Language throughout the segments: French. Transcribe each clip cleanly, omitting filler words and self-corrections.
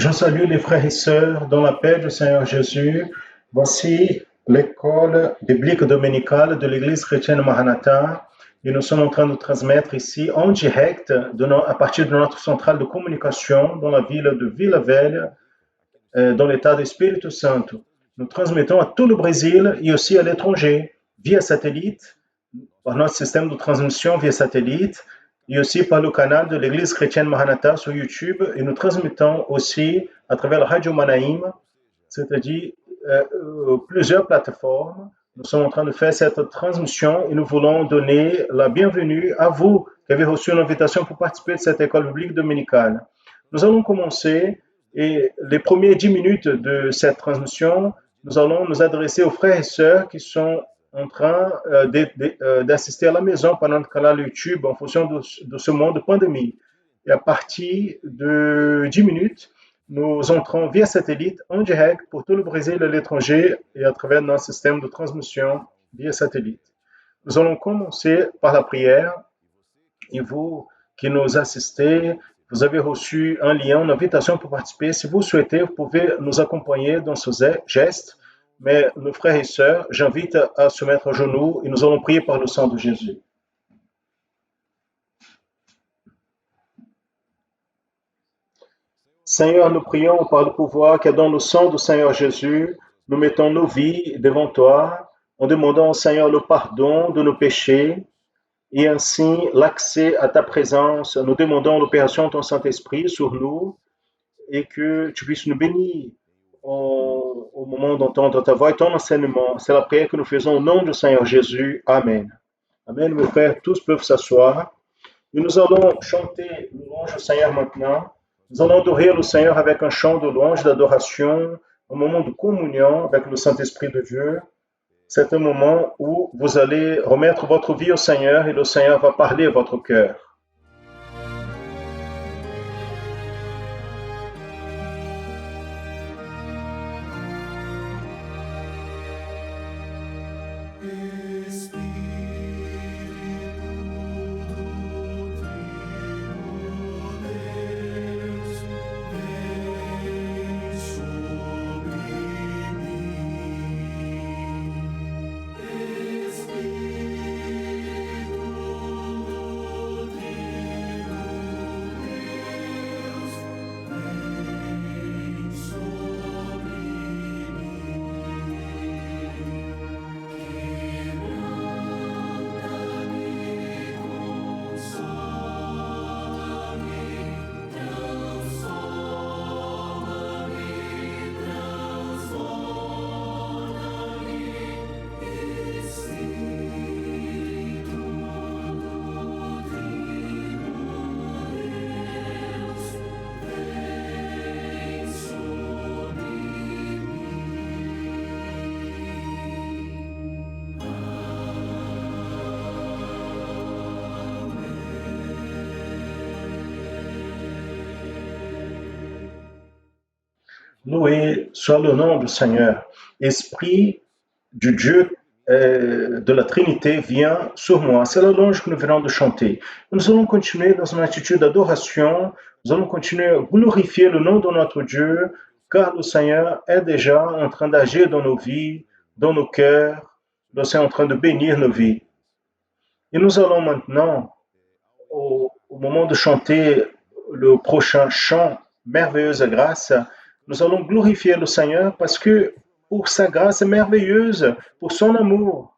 Je salue les frères et sœurs dans la paix du Seigneur Jésus. Voici l'école biblique dominicale de l'Église chrétienne Maranatha et nous sommes en train de transmettre ici en direct à partir de notre centrale de communication dans la ville de Vila Velha, dans l'état d'Espírito Santo. Nous transmettons à tout le Brésil et aussi à l'étranger via satellite, par notre système de transmission via satellite et aussi par le canal de l'Église chrétienne Maranatha sur YouTube. Et nous transmettons aussi à travers la Radio Manaim, c'est-à-dire plusieurs plateformes. Nous sommes en train de faire cette transmission et nous voulons donner la bienvenue à vous qui avez reçu une invitation pour participer de cette école biblique dominicale. Nous allons commencer et les premières 10 minutes de cette transmission, nous allons nous adresser aux frères et sœurs qui sont en train d'assister à la maison par notre canal YouTube en fonction de ce monde de pandémie. Et à partir de 10 minutes, nous entrons via satellite en direct pour tout le Brésil et l'étranger et à travers notre système de transmission via satellite. Nous allons commencer par la prière et vous qui nous assistez, vous avez reçu un lien, une invitation pour participer. Si vous souhaitez, vous pouvez nous accompagner dans ce geste. Mais nos frères et sœurs, j'invite à se mettre à genoux et nous allons prier par le sang de Jésus. Seigneur, nous prions par le pouvoir qu'il y a dans le sang du Seigneur Jésus. Nous mettons nos vies devant toi en demandant au Seigneur le pardon de nos péchés et ainsi l'accès à ta présence. Nous demandons l'opération de ton Saint-Esprit sur nous et que tu puisses nous bénir au moment d'entendre ta voix et ton enseignement. C'est la prière que nous faisons au nom du Seigneur Jésus. Amen. Amen, mes frères, tous peuvent s'asseoir. Et nous allons chanter louange au Seigneur maintenant. Nous allons adorer le Seigneur avec un chant de louange, d'adoration, un moment de communion avec le Saint-Esprit de Dieu. C'est un moment où vous allez remettre votre vie au Seigneur et le Seigneur va parler à votre cœur. Loué soit le nom du Seigneur. Esprit du Dieu de la Trinité vient sur moi. C'est la louange que nous venons de chanter. Nous allons continuer dans une attitude d'adoration. Nous allons continuer à glorifier le nom de notre Dieu, car le Seigneur est déjà en train d'agir dans nos vies, dans nos cœurs. Le Seigneur est en train de bénir nos vies. Et nous allons maintenant, au moment de chanter le prochain chant, Merveilleuse grâce, nous allons glorifier le Seigneur parce que pour sa grâce merveilleuse, pour son amour,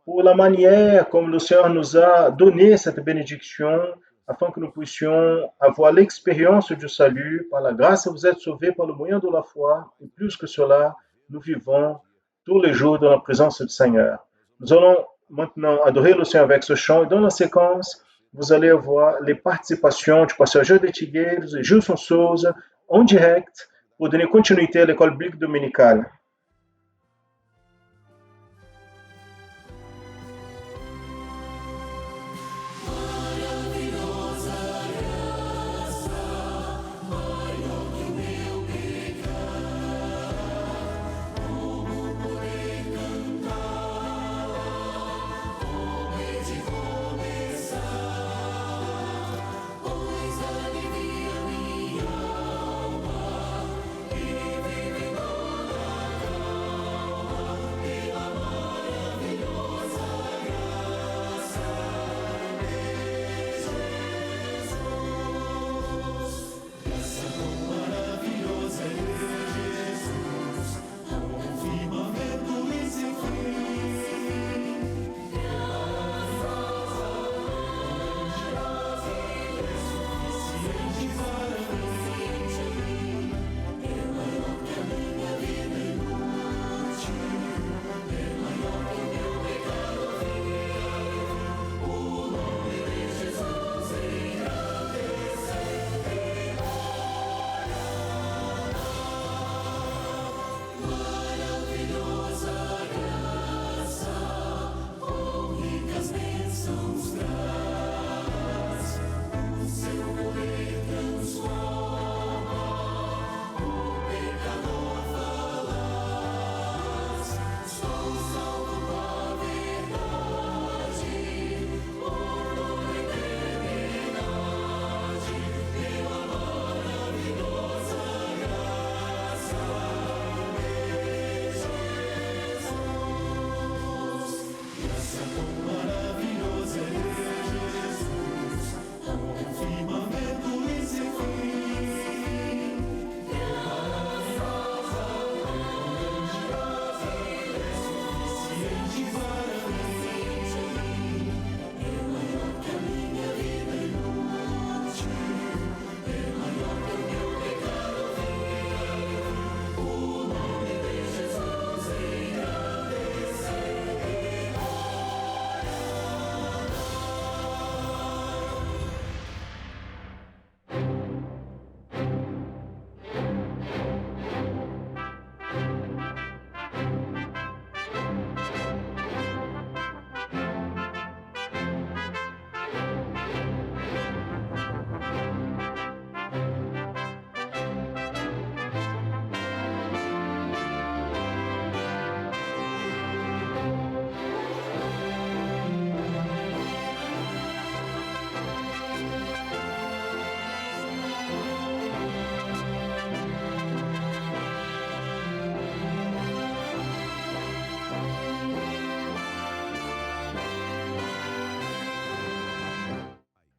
pour la manière comme le Seigneur nous a donné cette bénédiction, afin que nous puissions avoir l'expérience du salut. Par la grâce, vous êtes sauvés par le moyen de la foi. Et plus que cela, nous vivons tous les jours dans la présence du Seigneur. Nous allons maintenant adorer le Seigneur avec ce chant. Et dans la séquence, vous allez voir les participations du pasteur José Tigueiros et Gilson Souza en direct pour donner continuité à l'école biblique dominicale.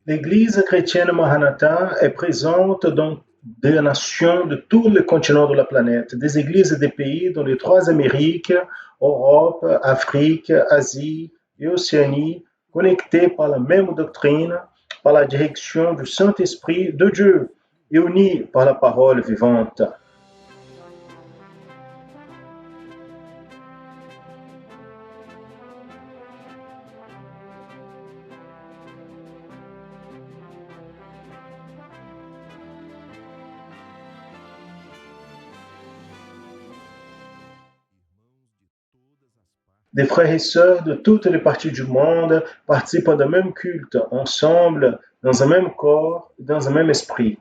L'Église chrétienne Maranatha est présente dans des nations de tous les continents de la planète, des églises des pays dans les trois Amériques, Europe, Afrique, Asie et Océanie, connectées par la même doctrine, par la direction du Saint-Esprit de Dieu et unies par la parole vivante. Des frères et sœurs de toutes les parties du monde participent d'un même culte, ensemble, dans un même corps, dans un même esprit.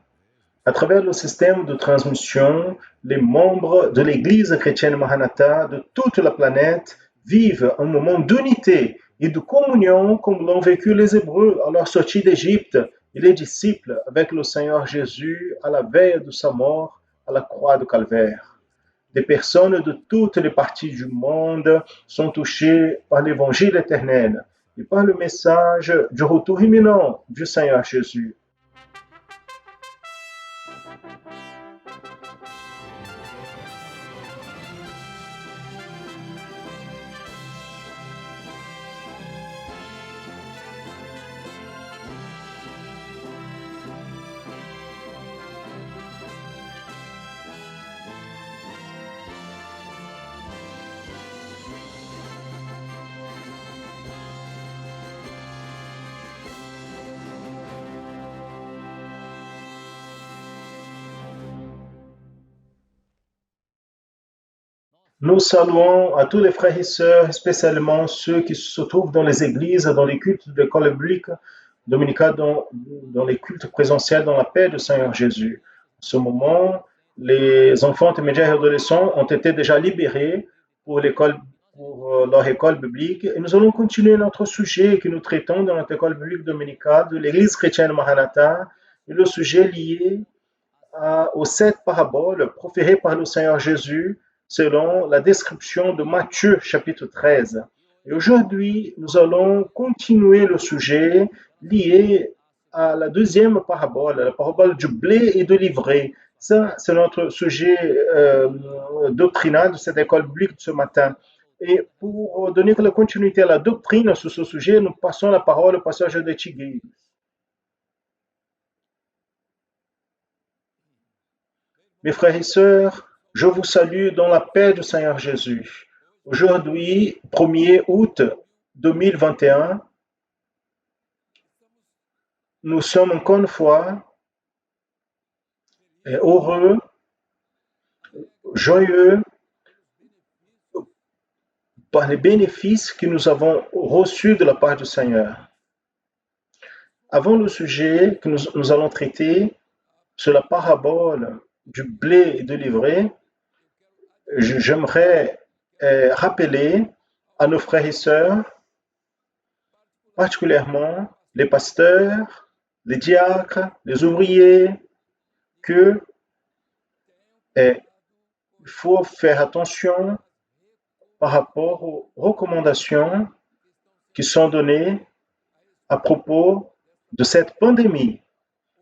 À travers le système de transmission, les membres de l'Église chrétienne Maranatha de toute la planète vivent un moment d'unité et de communion comme l'ont vécu les Hébreux à leur sortie d'Égypte et les disciples avec le Seigneur Jésus à la veille de sa mort à la croix de Calvaire. Des personnes de toutes les parties du monde sont touchées par l'évangile éternel et par le message du retour imminent du Seigneur Jésus. Nous saluons à tous les frères et sœurs, spécialement ceux qui se trouvent dans les églises, dans les cultes de l'école biblique dominicale, dans les cultes présentiels, dans la paix du Seigneur Jésus. En ce moment, les enfants intermédiaires et adolescents ont été déjà libérés pour l'école, pour leur école biblique. Et nous allons continuer notre sujet que nous traitons dans notre école biblique dominicale de l'Église chrétienne Maranatha, et le sujet lié aux sept paraboles proférées par le Seigneur Jésus selon la description de Matthieu chapitre 13. Et aujourd'hui, nous allons continuer le sujet lié à la deuxième parabole, la parabole du blé et de l'ivraie. Ça, c'est notre sujet doctrinal de cette école biblique de ce matin. Et pour donner la continuité à la doctrine sur ce sujet, nous passons la parole au passage de Tigui. Mes frères et sœurs, je vous salue dans la paix du Seigneur Jésus. Aujourd'hui, 1er août 2021, nous sommes encore une fois heureux, joyeux par les bénéfices que nous avons reçus de la part du Seigneur. Avant le sujet que nous allons traiter sur la parabole du blé et de l'ivraie, j'aimerais rappeler à nos frères et sœurs, particulièrement les pasteurs, les diacres, les ouvriers, que il faut faire attention par rapport aux recommandations qui sont données à propos de cette pandémie.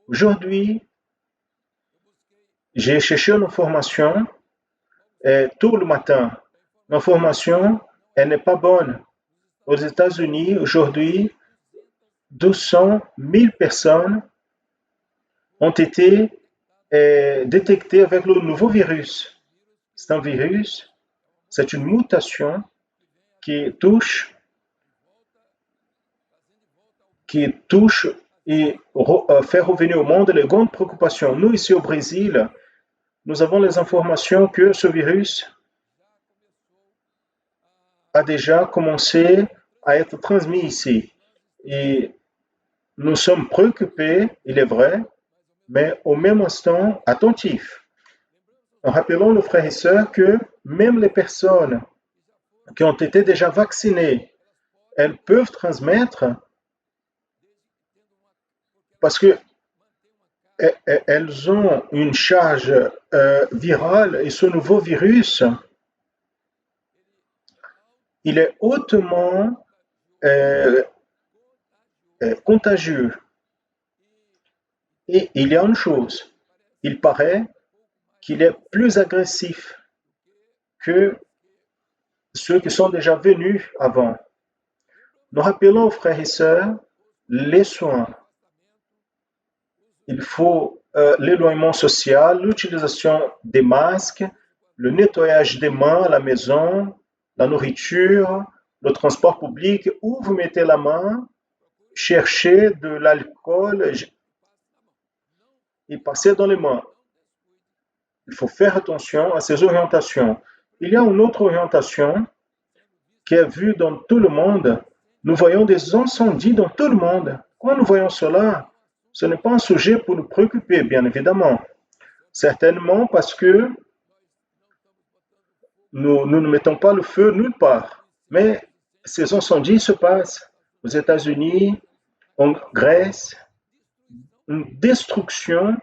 Aujourd'hui, j'ai cherché une information tout le matin. L'information, elle n'est pas bonne. Aux États-Unis, aujourd'hui, 200 000 personnes ont été détectées avec le nouveau virus. C'est un virus, c'est une mutation qui touche, et fait revenir au monde les grandes préoccupations. Nous, ici au Brésil, nous avons les informations que ce virus a déjà commencé à être transmis ici. Et nous sommes préoccupés, il est vrai, mais au même instant attentifs. Rappelons nos frères et sœurs que même les personnes qui ont été déjà vaccinées, elles peuvent transmettre parce que elles ont une charge virale et ce nouveau virus, il est hautement contagieux. Et il y a une chose, il paraît qu'il est plus agressif que ceux qui sont déjà venus avant. Nous rappelons, frères et sœurs, les soins. Il faut l'éloignement social, l'utilisation des masques, le nettoyage des mains à la maison, la nourriture, le transport public, où vous mettez la main, cherchez de l'alcool et passez dans les mains. Il faut faire attention à ces orientations. Il y a une autre orientation qui est vue dans tout le monde. Nous voyons des incendies dans tout le monde. Quand nous voyons cela, ce n'est pas un sujet pour nous préoccuper, bien évidemment. Certainement parce que nous ne mettons pas le feu nulle part. Mais ces incendies se passent aux États-Unis, en Grèce, une destruction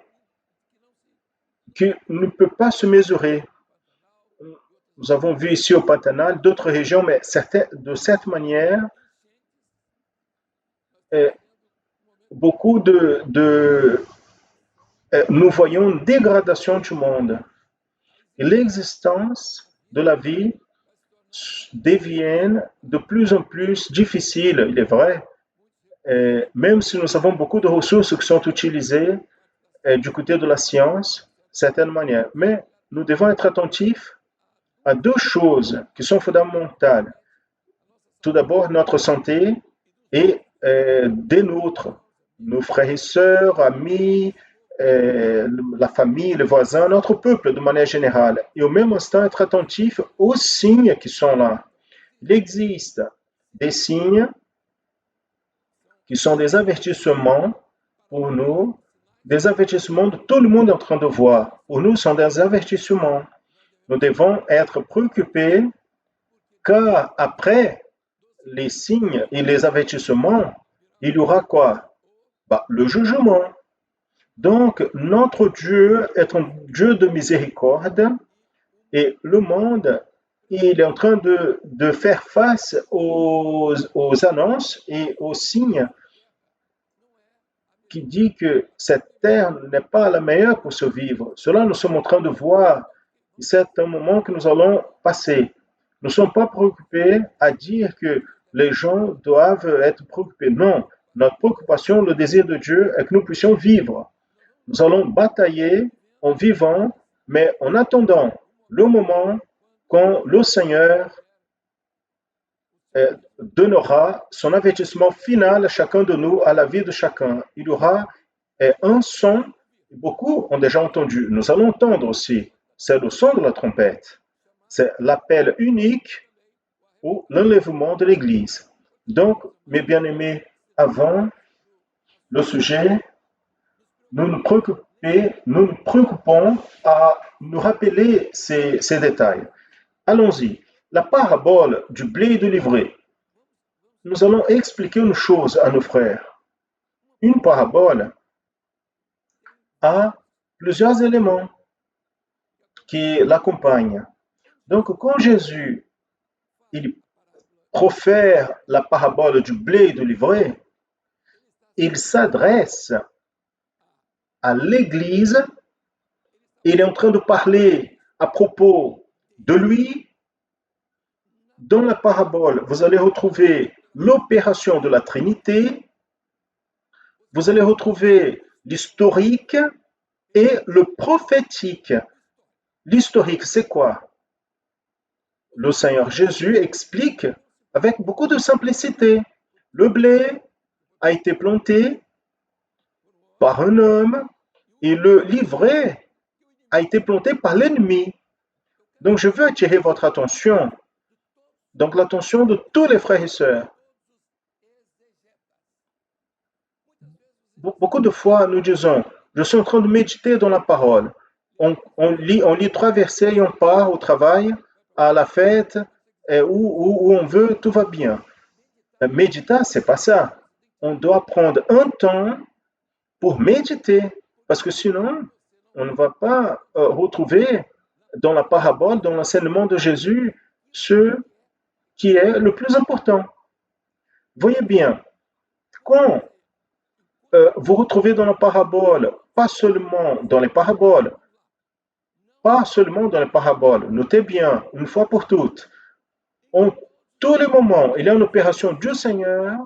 qui ne peut pas se mesurer. Nous avons vu ici au Pantanal d'autres régions, mais de cette manière, beaucoup nous voyons une dégradation du monde. Et l'existence de la vie devient de plus en plus difficile, il est vrai, même si nous avons beaucoup de ressources qui sont utilisées du côté de la science, certaines manières. Mais nous devons être attentifs à deux choses qui sont fondamentales. Tout d'abord, notre santé et des nôtres, nos frères et sœurs, amis, la famille, les voisins, notre peuple de manière générale. Et au même instant, être attentif aux signes qui sont là. Il existe des signes qui sont des avertissements pour nous, des avertissements que tout le monde est en train de voir. Pour nous, ce sont des avertissements. Nous devons être préoccupés car après les signes et les avertissements, il y aura quoi? Le jugement. Donc, notre Dieu est un Dieu de miséricorde et le monde, il est en train de faire face aux annonces et aux signes qui dit que cette terre n'est pas la meilleure pour se vivre. Cela, nous sommes en train de voir. C'est un moment que nous allons passer. Nous ne sommes pas préoccupés à dire que les gens doivent être préoccupés. Non, notre préoccupation, le désir de Dieu est que nous puissions vivre. Nous allons batailler en vivant, mais en attendant le moment quand le Seigneur donnera son avertissement final à chacun de nous, à la vie de chacun. Il y aura un son, beaucoup ont déjà entendu, nous allons entendre aussi, c'est le son de la trompette. C'est l'appel unique ou l'enlèvement de l'Église. Donc, mes bien-aimés, avant le sujet, nous nous préoccupons à nous rappeler ces détails. Allons-y. La parabole du blé et de l'ivraie. Nous allons expliquer une chose à nos frères. Une parabole a plusieurs éléments qui l'accompagnent. Donc, quand Jésus il profère la parabole du blé et de l'ivraie, il s'adresse à l'Église. Il est en train de parler à propos de lui. Dans la parabole, vous allez retrouver l'opération de la Trinité, vous allez retrouver l'historique et le prophétique. L'historique, c'est quoi? Le Seigneur Jésus explique avec beaucoup de simplicité. Le blé a été planté par un homme et le livret a été planté par l'ennemi. Donc, je veux attirer votre attention, donc l'attention de tous les frères et sœurs. Beaucoup de fois, nous disons, je suis en train de méditer dans la parole. On lit 3 versets et on part au travail, à la fête, où on veut, tout va bien. Méditer, c'est pas ça. On doit prendre un temps pour méditer, parce que sinon, on ne va pas retrouver dans la parabole, dans l'enseignement de Jésus, ce qui est le plus important. Voyez bien, quand vous retrouvez dans la parabole, pas seulement dans les paraboles, pas seulement dans les paraboles. Notez bien, une fois pour toutes, en tous les moments, il y a une opération du Seigneur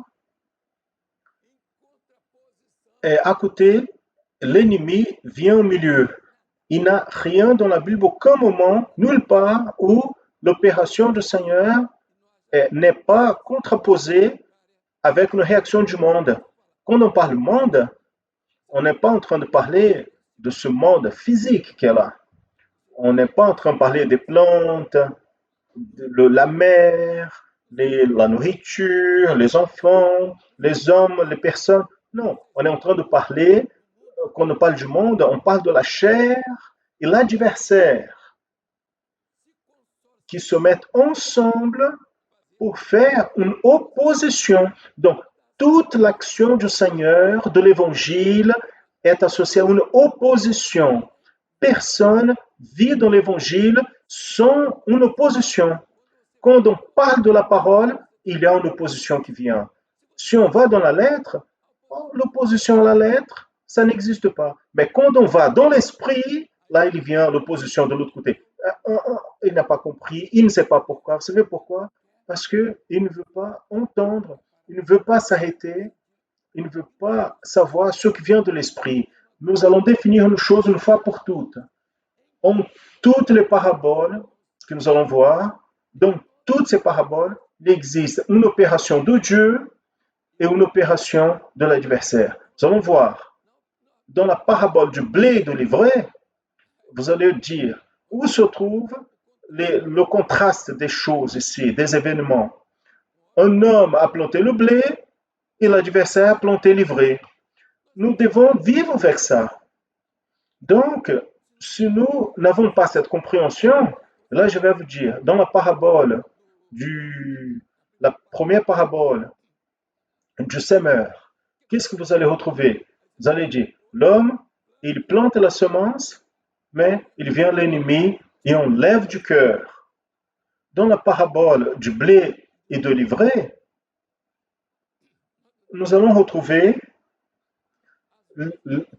et à côté, l'ennemi vient au milieu. Il n'y a rien dans la Bible, aucun moment, nulle part, où l'opération du Seigneur n'est pas contraposée avec une réaction du monde. Quand on parle monde, on n'est pas en train de parler de ce monde physique qui est là. On n'est pas en train de parler des plantes, de la mer, la nourriture, les enfants, les hommes, les personnes. Non, on est en train de parler, quand on parle du monde, on parle de la chair et l'adversaire qui se mettent ensemble pour faire une opposition. Donc, toute l'action du Seigneur, de l'Évangile, est associée à une opposition. Personne vit dans l'Évangile sans une opposition. Quand on parle de la parole, il y a une opposition qui vient. Si on va dans la lettre, l'opposition à la lettre, ça n'existe pas. Mais quand on va dans l'esprit, là, il vient l'opposition de l'autre côté. Il n'a pas compris, il ne sait pas pourquoi. Vous savez pourquoi? Parce qu'il ne veut pas entendre, il ne veut pas s'arrêter, il ne veut pas savoir ce qui vient de l'esprit. Nous allons définir une chose une fois pour toutes. En toutes les paraboles que nous allons voir, dans toutes ces paraboles, il existe une opération de Dieu et une opération de l'adversaire. Nous allons voir, dans la parabole du blé et de l'ivraie, vous allez dire où se trouve le contraste des choses ici, des événements. Un homme a planté le blé et l'adversaire a planté l'ivraie. Nous devons vivre avec ça. Donc, si nous n'avons pas cette compréhension, là je vais vous dire, dans la parabole la première parabole du semeur, qu'est-ce que vous allez retrouver? Vous allez dire, l'homme, il plante la semence, mais il vient l'ennemi et enlève du cœur. Dans la parabole du blé et de l'ivraie, nous allons retrouver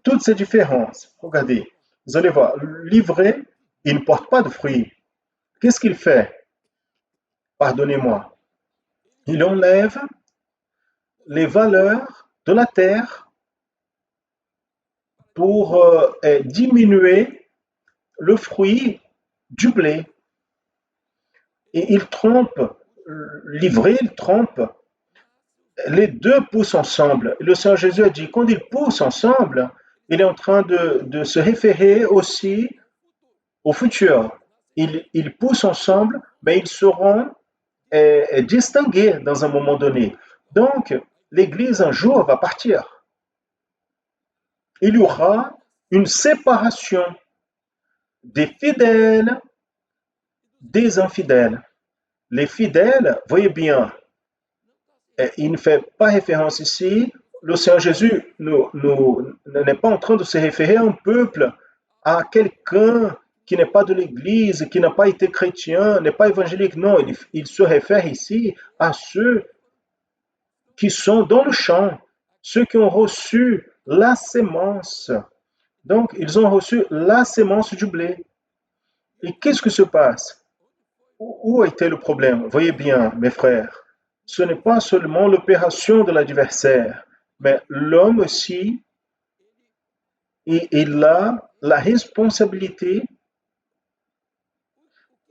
toutes ces différences. Regardez, vous allez voir, l'ivraie, il ne porte pas de fruits. Qu'est-ce qu'il fait? Pardonnez-moi. Il enlève les valeurs de la terre pour diminuer le fruit du blé. Et il trompe, l'ivraie, il trompe. Les deux poussent ensemble. Le Seigneur Jésus a dit, quand ils poussent ensemble, il est en train de se référer aussi au futur. Ils poussent ensemble, mais ils seront distingués dans un moment donné. Donc, l'Église un jour va partir. Il y aura une séparation des fidèles des infidèles. Les fidèles, voyez bien, il ne fait pas référence ici. Le Seigneur Jésus n'est pas en train de se référer à un peuple, à quelqu'un qui n'est pas de l'Église, qui n'a pas été chrétien, n'est pas évangélique. Non, il se réfère ici à ceux qui sont dans le champ, ceux qui ont reçu la sémence. Donc, ils ont reçu la sémence du blé. Et qu'est-ce qui se passe? Où a été le problème? Voyez bien, mes frères, ce n'est pas seulement l'opération de l'adversaire, mais l'homme aussi, il a la responsabilité.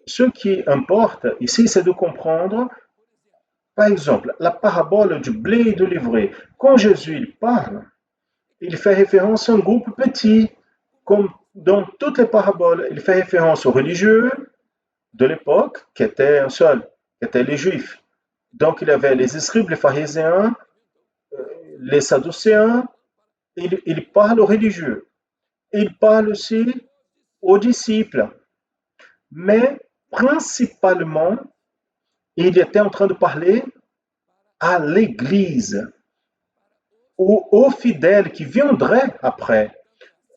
Ce qui importe ici, c'est de comprendre, par exemple, la parabole du blé et de l'ivraie. Quand Jésus parle, il fait référence à un groupe petit, comme dans toutes les paraboles. Il fait référence aux religieux de l'époque, qui étaient un seul, qui étaient les Juifs. Donc, il y avait les scribes, les pharisiens, les sadducéens. Il parle aux religieux. Il parle aussi aux disciples. Mais principalement, il était en train de parler à l'Église ou aux fidèles qui viendraient après.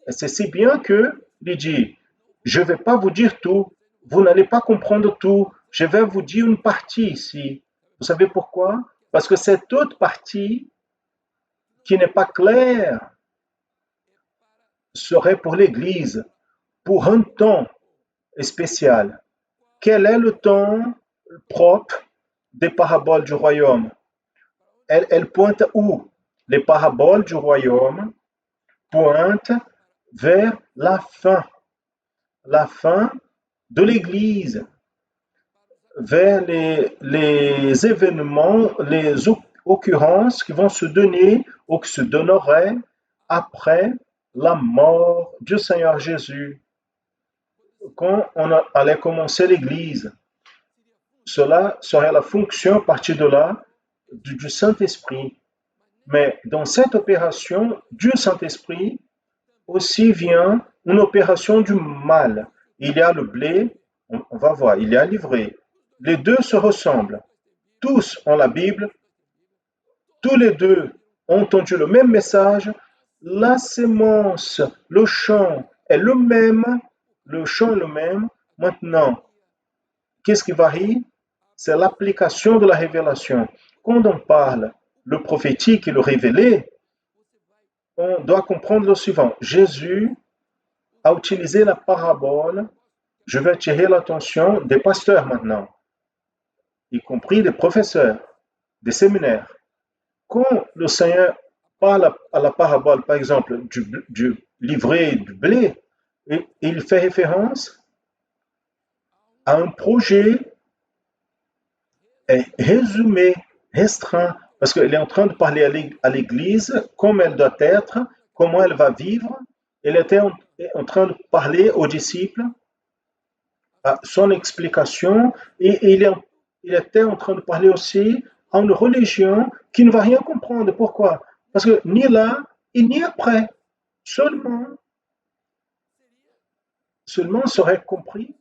Et c'est si bien que il dit, je ne vais pas vous dire tout, vous n'allez pas comprendre tout, je vais vous dire une partie ici. Vous savez pourquoi? Parce que cette autre partie qui n'est pas clair serait pour l'Église, pour un temps spécial. Quel est le temps propre des paraboles du royaume? Elles pointent où? Les paraboles du royaume pointent vers la fin de l'Église, vers les événements, les occurrences qui vont se donner ou qui se donneraient après la mort du Seigneur Jésus, quand on allait commencer l'Église. Cela serait la fonction à partir de là du Saint-Esprit. Mais dans cette opération du Saint-Esprit aussi vient une opération du mal. Il y a le blé, on va voir, il y a l'ivraie. Les deux se ressemblent. Tous ont la Bible, tous les deux ont entendu le même message. La sémence, le champ est le même, le champ est le même. Maintenant, qu'est-ce qui varie? C'est l'application de la révélation. Quand on parle le prophétique et le révélé, on doit comprendre le suivant. Jésus a utilisé la parabole. Je vais attirer l'attention des pasteurs maintenant, y compris des professeurs, des séminaires. Quand le Seigneur parle à la parabole, par exemple, du livret du blé, il fait référence à un projet résumé, restreint, parce qu'il est en train de parler à l'Église, comme elle doit être, comment elle va vivre. Il était en train de parler aux disciples, à son explication, et il était en train de parler aussi à une religion qui ne va rien comprendre. Pourquoi? Parce que ni là et ni après, seulement serait compris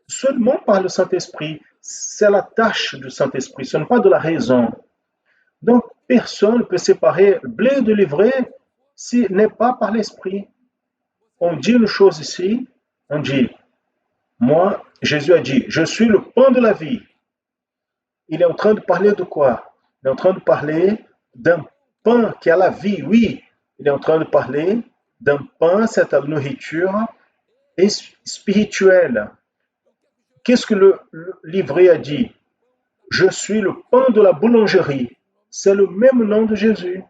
seulement par le Saint-Esprit. C'est la tâche du Saint-Esprit, ce n'est pas de la raison. Donc, personne ne peut séparer le blé de l'ivraie s'il n'est pas par l'Esprit. On dit une chose ici, on dit, moi, Jésus a dit, je suis le pain de la vie. Il est en train de parler de quoi? Il est en train de parler d'un pain qui a la vie, oui. Il est en train de parler d'un pain, c'est la nourriture spirituelle. Qu'est-ce que le livret a dit? Je suis le pain de la boulangerie. C'est le même nom de Jésus.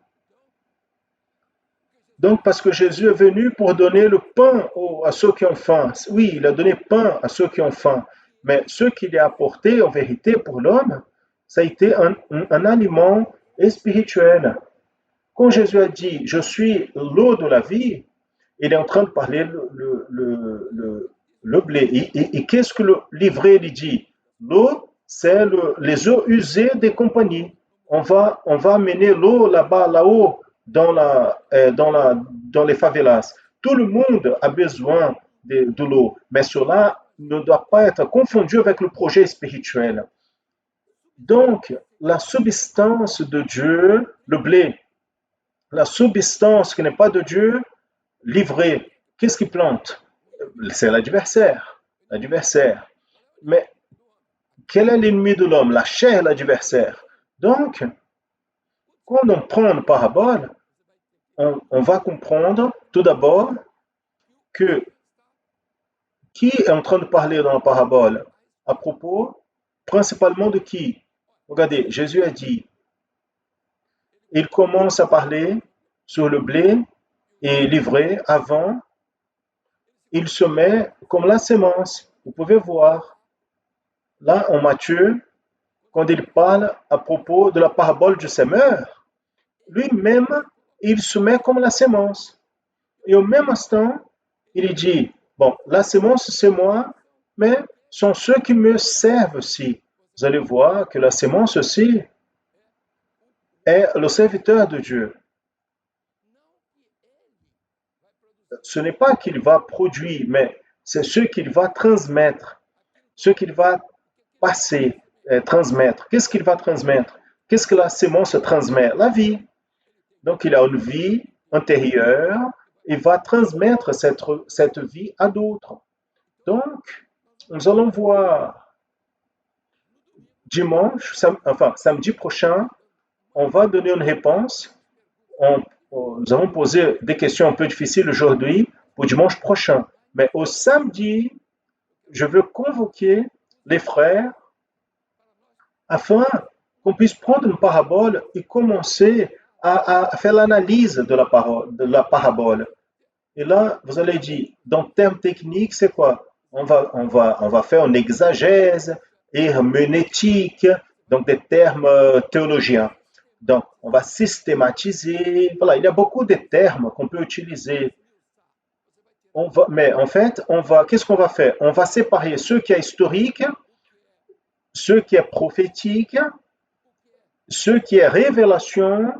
Donc, parce que Jésus est venu pour donner le pain à ceux qui ont faim. Oui, il a donné pain à ceux qui ont faim. Mais ce qu'il a apporté en vérité pour l'homme, ça a été un aliment spirituel. Quand Jésus a dit, je suis l'eau de la vie, il est en train de parler le blé. Et qu'est-ce que le livret lui dit? L'eau, c'est les eaux usées des compagnies. On va amener l'eau là-bas, là-haut, dans les favelas. Tout le monde a besoin de l'eau, mais cela ne doit pas être confondu avec le projet spirituel. Donc, la substance de Dieu, le blé, la substance qui n'est pas de Dieu, livrée, qu'est-ce qui plante? C'est l'adversaire. L'adversaire. Mais quel est l'ennemi de l'homme? La chair, l'adversaire. Donc, quand on prend une parabole, on va comprendre tout d'abord que qui est en train de parler dans la parabole à propos principalement de qui? Regardez, Jésus a dit, il commence à parler sur le blé et l'ivraie avant, il se met comme la sémence. Vous pouvez voir là en Matthieu, quand il parle à propos de la parabole du semeur, lui-même, il se met comme la sémence. Et au même instant, il dit, bon, la sémence, c'est moi, mais sont ceux qui me servent aussi. Vous allez voir que la sémence aussi est le serviteur de Dieu. Ce n'est pas qu'il va produire, mais c'est ce qu'il va transmettre, ce qu'il va passer, transmettre. Qu'est-ce qu'il va transmettre? Qu'est-ce que la sémence transmet? La vie. Donc, il a une vie intérieure et va transmettre cette vie à d'autres. Donc, nous allons voir dimanche, samedi prochain, on va donner une réponse. nous avons posé des questions un peu difficiles aujourd'hui pour dimanche prochain. Mais au samedi, je veux convoquer les frères afin qu'on puisse prendre une parabole et commencer à faire l'analyse de la parabole. Et là, vous allez dire, dans le terme technique, c'est quoi? On va faire une exagèse herméneutique, donc des termes théologiens. Donc, on va systématiser. Voilà, il y a beaucoup de termes qu'on peut utiliser. Mais en fait, qu'est-ce qu'on va faire? On va séparer ce qui est historique, ce qui est prophétique, ce qui est révélation,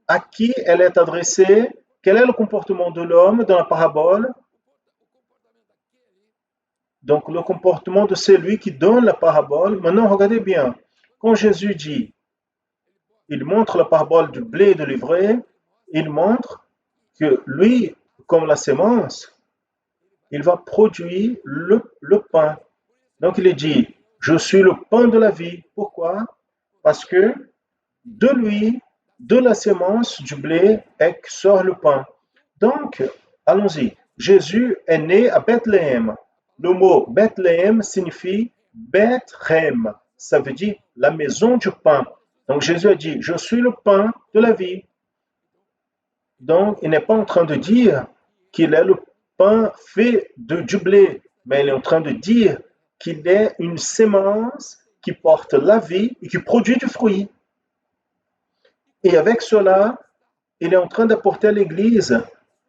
à qui elle est adressée, quel est le comportement de l'homme dans la parabole. Donc, le comportement de celui qui donne la parabole. Maintenant, regardez bien. Quand Jésus dit, il montre la parabole du blé et de l'ivraie, il montre que lui, comme la sémence, il va produire le pain. Donc, il est dit, je suis le pain de la vie. Pourquoi? Parce que de lui, de la sémence du blé, sort le pain. Donc, allons-y. Jésus est né à Bethléem. Le mot Bethléem signifie Bethlehem. Ça veut dire la maison du pain. Donc Jésus a dit, je suis le pain de la vie. Donc il n'est pas en train de dire qu'il est le pain fait du blé, mais il est en train de dire qu'il est une sémence qui porte la vie et qui produit du fruit. Et avec cela, il est en train d'apporter à l'Église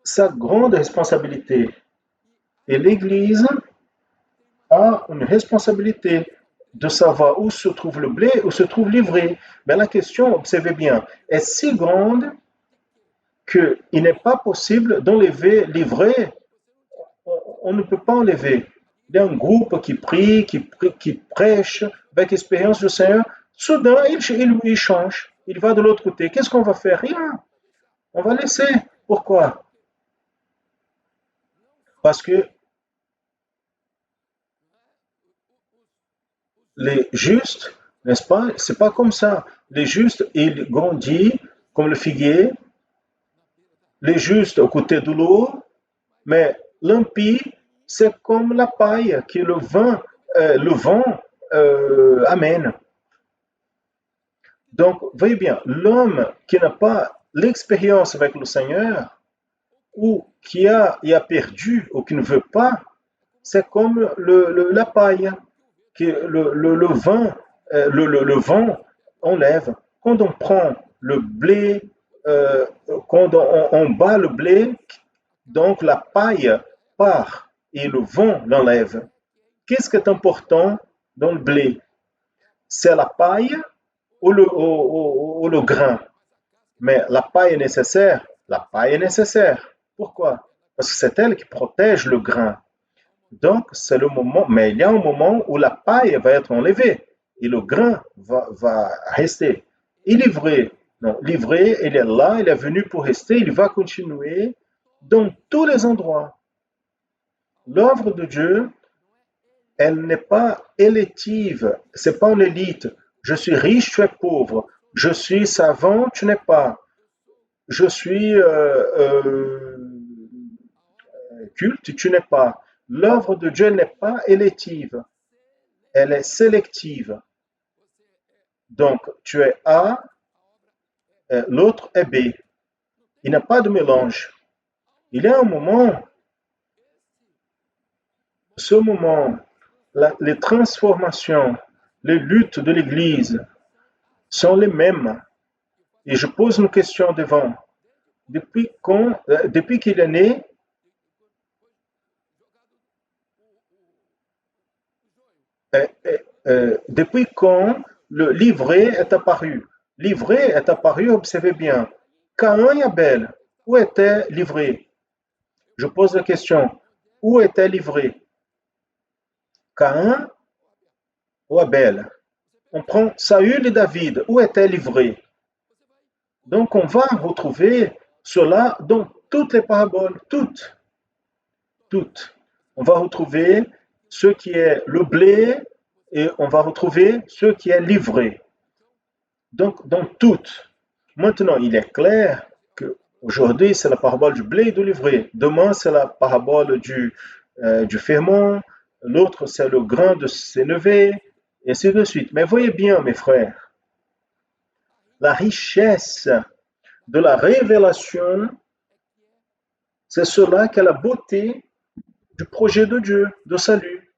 sa grande responsabilité. Et l'Église a une responsabilité de savoir où se trouve le blé, où se trouve l'ivraie. Mais la question, observez bien, est si grande qu'il n'est pas possible d'enlever l'ivraie. On ne peut pas enlever. Il y a un groupe qui prie, qui prêche avec expérience du Seigneur. Soudain, il change. Il va de l'autre côté. Qu'est-ce qu'on va faire? Rien. On va laisser. Pourquoi? Parce que les justes, n'est-ce pas? C'est pas comme ça. Les justes, ils grandissent comme le figuier. Les justes aux côtés de l'eau, mais l'impie, c'est comme la paille que le vent amène. Donc, voyez bien, l'homme qui n'a pas l'expérience avec le Seigneur, ou qui a perdu, ou qui ne veut pas, c'est comme la paille que le vent enlève. Quand on prend le blé, quand on bat le blé, donc la paille part et le vent l'enlève. Qu'est-ce qui est important dans le blé? C'est la paille ou le grain? Mais la paille est nécessaire. La paille est nécessaire. Pourquoi? Parce que c'est elle qui protège le grain. Donc, c'est le moment, mais il y a un moment où la paille va être enlevée et le grain va rester. Et l'ivraie, non, l'ivraie, il est là, il est venu pour rester, il va continuer dans tous les endroits. L'œuvre de Dieu, elle n'est pas élective, c'est pas une élite. Je suis riche, tu es pauvre. Je suis savant, tu n'es pas. Je suis culte, tu n'es pas. L'œuvre de Dieu n'est pas élective, elle est sélective. Donc, tu es A, l'autre est B. Il n'y a pas de mélange. Il y a un moment, ce moment, les transformations, les luttes de l'Église sont les mêmes. Et je pose une question devant. Depuis qu'il est né, depuis quand le livret est apparu? Livret est apparu, observez bien. Caïn et Abel, où était livret? Je pose la question. Où était livret? Caïn ou Abel? On prend Saül et David, où était livré? Donc on va retrouver cela dans toutes les paraboles, toutes. On va retrouver ce qui est le blé et on va retrouver ce qui est livré. Donc dans toutes. Maintenant, il est clair que aujourd'hui c'est la parabole du blé et de l'ivraie. Demain, c'est la parabole du ferment. L'autre, c'est le grain de s'élever, et ainsi de suite. Mais voyez bien, mes frères, la richesse de la révélation, c'est cela qu'est la beauté du projet de Dieu, de salut.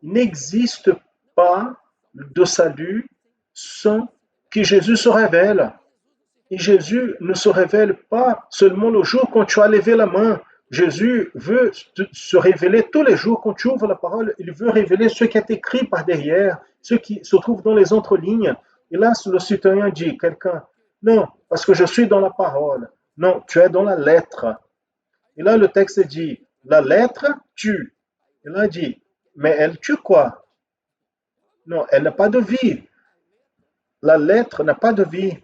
Il n'existe pas de salut sans que Jésus se révèle. Et Jésus ne se révèle pas seulement le jour quand tu as levé la main. Jésus veut se révéler tous les jours quand tu ouvres la parole. Il veut révéler ce qui est écrit par derrière, ce qui se trouve dans les entrelignes. Et là, le citoyen dit, quelqu'un, non, parce que je suis dans la parole. Non, tu es dans la lettre. Et là, le texte dit, la lettre tue. Et là, il dit, mais elle tue quoi? Non, elle n'a pas de vie. La lettre n'a pas de vie.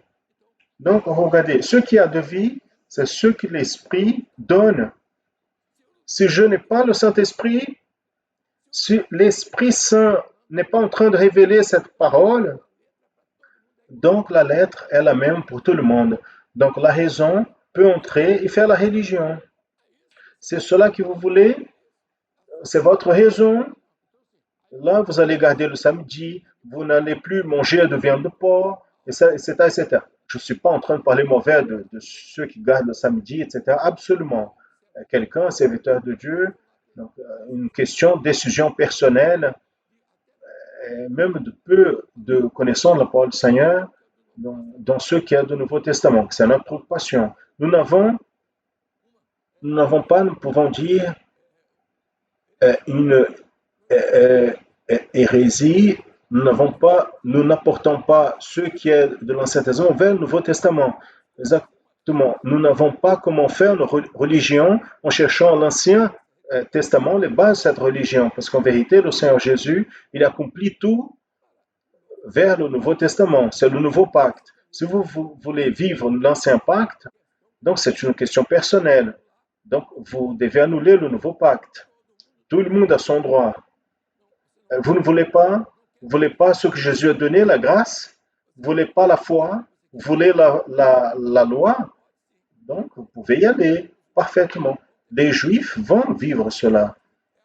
Donc, regardez, ce qui a de vie, c'est ce que l'Esprit donne. Si je n'ai pas le Saint-Esprit, si l'Esprit Saint n'est pas en train de révéler cette parole, donc la lettre est la même pour tout le monde. Donc la raison peut entrer et faire la religion. C'est cela que vous voulez, c'est votre raison. Là, vous allez garder le samedi, vous n'allez plus manger de viande de porc, etc., etc. Je ne suis pas en train de parler mauvais de ceux qui gardent le samedi, etc. Absolument. Quelqu'un, serviteur de Dieu, donc, une question de décision personnelle, même de peu de connaissance de la parole du Seigneur, dans ce qui est du Nouveau Testament. C'est notre préoccupation. Nous n'avons pas, nous pouvons dire, une hérésie, nous n'apportons pas ce qui est de l'Ancien Testament vers le Nouveau Testament. Exactement. Nous n'avons pas comment faire une religion en cherchant l'Ancien Testament, les bases de cette religion. Parce qu'en vérité, le Seigneur Jésus, il accomplit tout vers le Nouveau Testament. C'est le nouveau pacte. Si vous voulez vivre l'Ancien pacte, donc c'est une question personnelle. Donc vous devez annuler le nouveau pacte. Tout le monde a son droit. Vous ne voulez pas ce que Jésus a donné, la grâce, vous ne voulez pas la foi, vous voulez la loi, donc vous pouvez y aller parfaitement. Les Juifs vont vivre cela.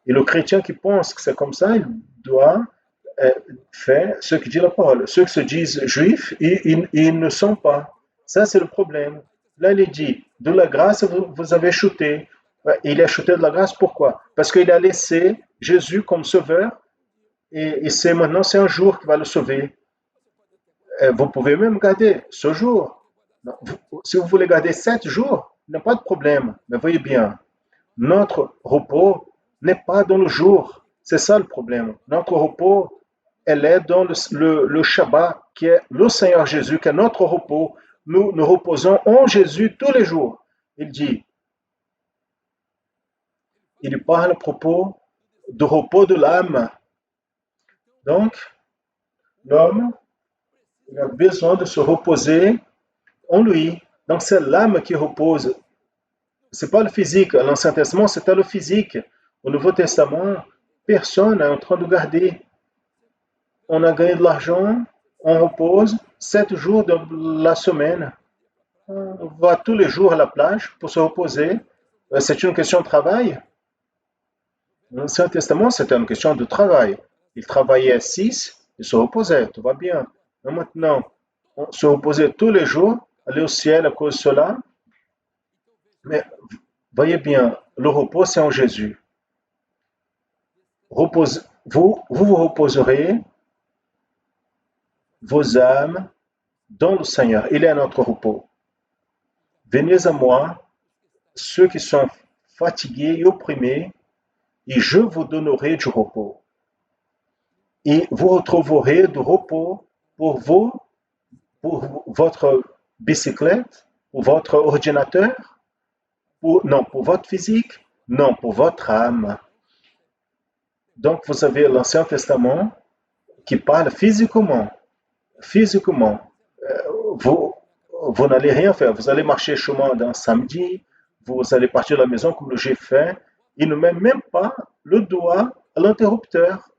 Et le chrétien qui pense que c'est comme ça, il doit faire ce que dit la parole. Ceux qui se disent juifs, ils ne sont pas. Ça, c'est le problème. Là, il est dit, de la grâce, vous avez chuté. Il a chuté de la grâce, pourquoi? Parce qu'il a laissé Jésus comme sauveur et c'est maintenant, c'est un jour qui va le sauver. Vous pouvez même garder ce jour. Si vous voulez garder 7 jours, il n'y a pas de problème. Mais voyez bien, notre repos n'est pas dans le jour. C'est ça le problème. Notre repos, elle est dans le Shabbat, qui est le Seigneur Jésus, qui est notre repos. Nous nous reposons en Jésus tous les jours. Il parle à propos du repos de l'âme. Donc, l'homme, il a besoin de se reposer en lui. Donc, c'est l'âme qui repose. Ce n'est pas le physique. À l'Ancien Testament, c'était le physique. Au Nouveau Testament, personne n'est en train de garder. On a gagné de l'argent, on repose 7 jours de la semaine. On va tous les jours à la plage pour se reposer. C'est une question de travail. L'Ancien Testament, c'était une question de travail. Il travaillait 6, il se reposait, tout va bien. Mais maintenant, on se reposait tous les jours, aller au ciel à cause de cela. Mais voyez bien, le repos, c'est en Jésus. Vous reposerez vos âmes dans le Seigneur. Il est notre repos. Venez à moi, ceux qui sont fatigués et opprimés, et je vous donnerai du repos. Et vous retrouverez du repos pour votre bicyclette, pour votre ordinateur, non, pour votre physique, non, pour votre âme. Donc, vous avez l'Ancien Testament qui parle physiquement. Physiquement, vous n'allez rien faire. Vous allez marcher chemin d'un samedi, vous allez partir de la maison comme j'ai fait. Il ne met même pas le doigt à l'interrupteur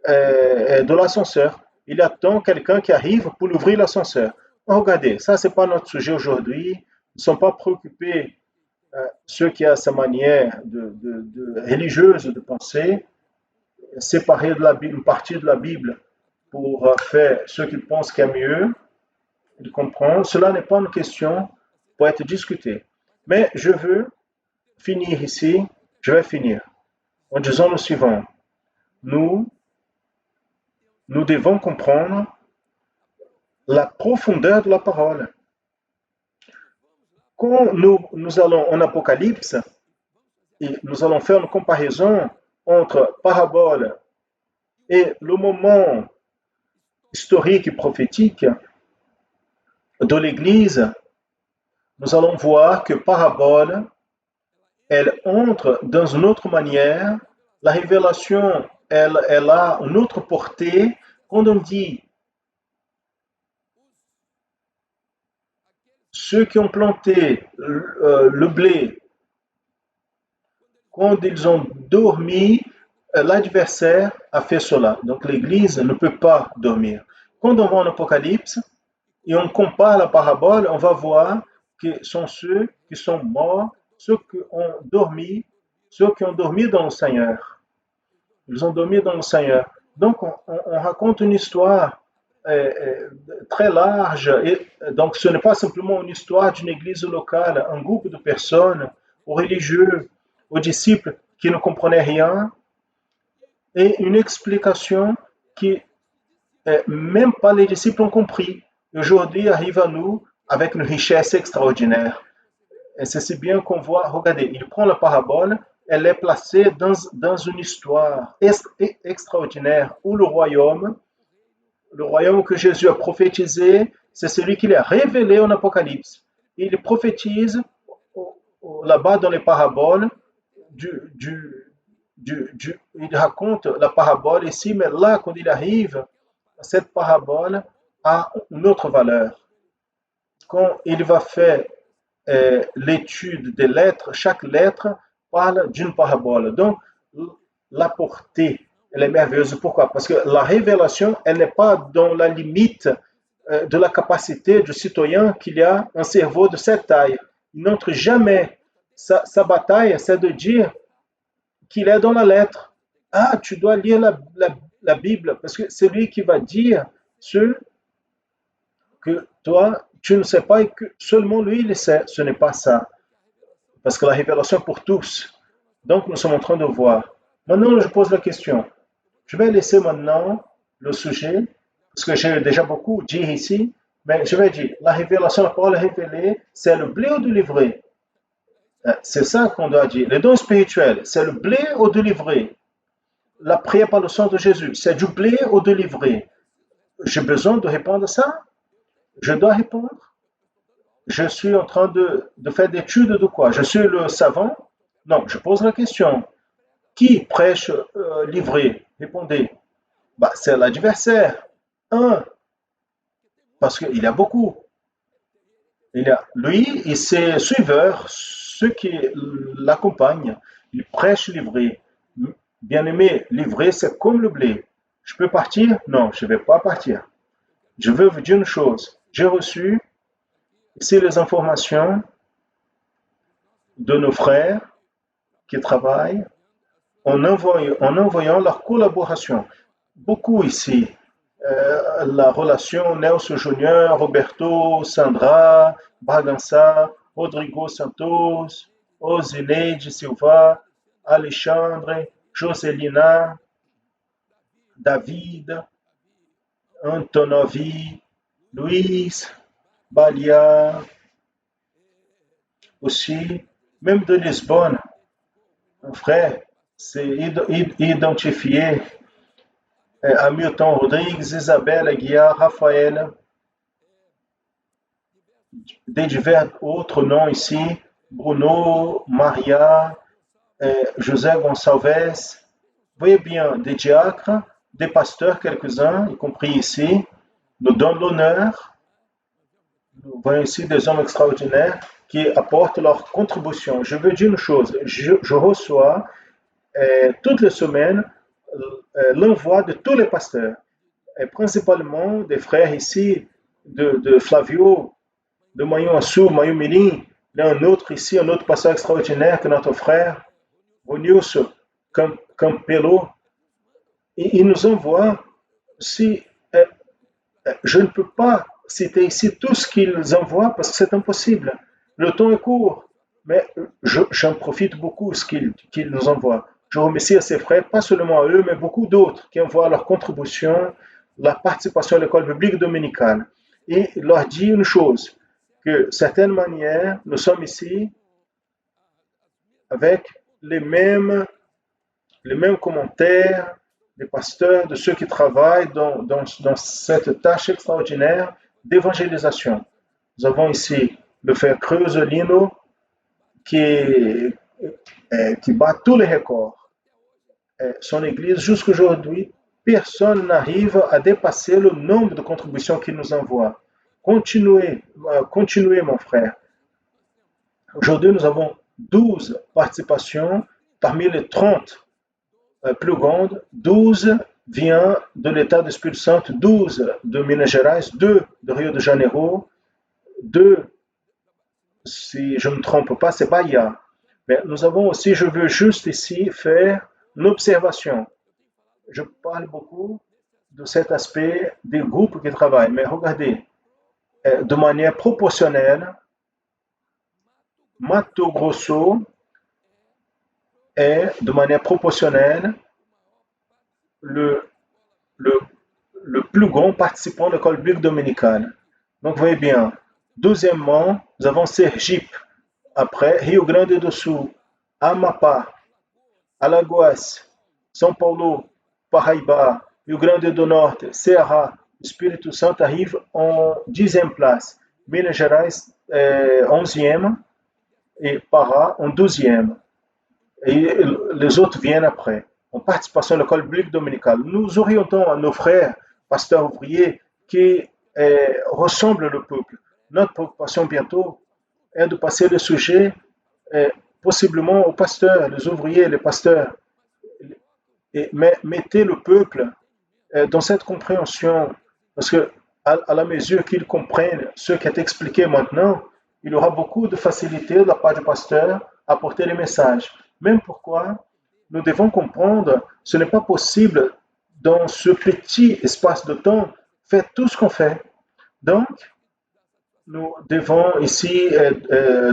de l'ascenseur. Il attend quelqu'un qui arrive pour ouvrir l'ascenseur. Regardez, ça, c'est pas notre sujet aujourd'hui. Nous ne sommes pas préoccupés, ceux qui ont sa manière de religieuse de penser, séparer de la Bible, une partie de la Bible pour faire ce qu'ils pensent qu'il y a mieux, de comprendre. Cela n'est pas une question pour être discutée. Mais je veux finir ici, je vais finir en disant le suivant. Nous, nous devons comprendre la profondeur de la parole. Quand nous allons en Apocalypse, et nous allons faire une comparaison entre parabole et le moment historique et prophétique de l'Église, nous allons voir que parabole, elle entre dans une autre manière. La révélation, elle a une autre portée. Quand on dit ceux qui ont planté le blé, quand ils ont dormi, l'adversaire a fait cela. Donc l'Église ne peut pas dormir. Quand on va en Apocalypse et on compare la parabole, on va voir que sont ceux qui sont morts, ceux qui ont dormi, ceux qui ont dormi dans le Seigneur. Ils ont dormi dans le Seigneur. Donc on raconte une histoire très large. Et donc ce n'est pas simplement une histoire d'une église locale, un groupe de personnes, aux religieux, aux disciples qui ne comprenaient rien, et une explication qui même pas les disciples ont compris. Aujourd'hui arrive à nous avec une richesse extraordinaire. Et c'est si bien qu'on voit, regardez, il prend la parabole, elle est placée dans une histoire extraordinaire où le royaume que Jésus a prophétisé, c'est celui qu'il a révélé en Apocalypse. Il prophétise là-bas dans les paraboles, il raconte la parabole ici, mais là, quand il arrive, cette parabole a une autre valeur. Quand il va faire l'étude des lettres, chaque lettre parle d'une parabole. Donc, la portée, elle est merveilleuse. Pourquoi? Parce que la révélation, elle n'est pas dans la limite de la capacité du citoyen qu'il a un cerveau de cette taille. Il n'entre jamais. Sa bataille, c'est de dire qu'il est dans la lettre. Ah, tu dois lire la Bible, parce que c'est lui qui va dire ce que toi, tu ne sais pas et que seulement lui, il sait. Ce n'est pas ça. Parce que la révélation pour tous. Donc, nous sommes en train de voir. Maintenant, je pose la question. Je vais laisser maintenant le sujet, parce que j'ai déjà beaucoup dit ici, mais je vais dire, la révélation, la parole révélée, c'est le blé ou du livret. C'est ça qu'on doit dire. Les dons spirituels, c'est le blé ou du livret. La prière par le sang de Jésus, c'est du blé ou du livret. J'ai besoin de répondre à ça? Je dois répondre? Je suis en train de faire d'études de quoi? Je suis le savant? Non, je pose la question. Qui prêche livret? Répondez. Bah, c'est l'adversaire. Un, parce qu'il y a beaucoup. Il y a lui et ses suiveurs, ceux qui l'accompagnent. Ils prêchent livret. Bien-aimé, livret, c'est comme le blé. Je peux partir? Non, je ne vais pas partir. Je veux vous dire une chose. J'ai reçu ici les informations de nos frères qui travaillent en envoyant leur collaboration. Beaucoup ici. La relation Nelson Júnior, Roberto, Sandra, Bragança, Rodrigo Santos, Osineide Silva, Alexandre, Joselina, David, Antonovi, Luiz, Balia, aussi, même de Lisbonne, un frère s'est identifié, Hamilton Rodrigues, Isabelle Aguiar, Raphaël, des divers autres noms ici, Bruno, Maria, José Gonçalves. Voyez bien, des diacres, des pasteurs, quelques-uns, y compris ici, nous donnent l'honneur. Nous voyons ici des hommes extraordinaires qui apportent leur contribution. Je veux dire une chose, je reçois toutes les semaines l'envoi de tous les pasteurs, et principalement des frères ici de Flavio, de Maillon Assou, Maillon Mirim. Il y a un autre ici, un autre pasteur extraordinaire que notre frère, Ronilson Campelo. Et il nous envoie, si je ne peux pas citer ici tout ce qu'ils envoient parce que c'est impossible. Le temps est court, mais j'en profite beaucoup ce qu'ils nous envoient. Je remercie à ces frères, pas seulement à eux, mais beaucoup d'autres qui envoient leur contribution, la participation à l'école biblique dominicale. Et leur dit une chose, que certaines manières, nous sommes ici avec les mêmes commentaires des pasteurs, de ceux qui travaillent dans cette tâche extraordinaire d'évangélisation. Nous avons ici le frère Creuselino qui bat tous les records. Son église, jusqu'à aujourd'hui, personne n'arrive à dépasser le nombre de contributions qu'il nous envoie. Continuez, mon frère. Aujourd'hui, nous avons 12 participations parmi les 30 plus grande, 12 vient de l'État de Espírito Santo, 12 de Minas Gerais, 2 de Rio de Janeiro, 2, si je ne me trompe pas, c'est Bahia. Mais nous avons aussi, je veux juste ici faire une observation. Je parle beaucoup de cet aspect des groupes qui travaillent, mais regardez, de manière proportionnelle, Mato Grosso est de manière proportionnelle le, le, le plus grand participant de l'école biblique dominicale. Donc, vous voyez bien. Deuxièmement, nous avons Sergipe. Après, Rio Grande do Sul, Amapá, Alagoas, São Paulo, Paraíba, Rio Grande do Norte, Ceará, Espírito Santo arrive en 10e place. Minas Gerais, 11e et Pará en 12e. Et les autres viennent après. En participation à l'école biblique dominicale, nous orientons à nos frères, pasteurs ouvriers, qui ressemblent le peuple. Notre préoccupation bientôt est de passer le sujet possiblement aux pasteurs, les ouvriers, les pasteurs. Mais mettez le peuple dans cette compréhension, parce que à la mesure qu'ils comprennent ce qui est expliqué maintenant, il y aura beaucoup de facilité de la part du pasteur à porter les messages. Même pourquoi nous devons comprendre, ce n'est pas possible dans ce petit espace de temps faire tout ce qu'on fait. Donc, nous devons ici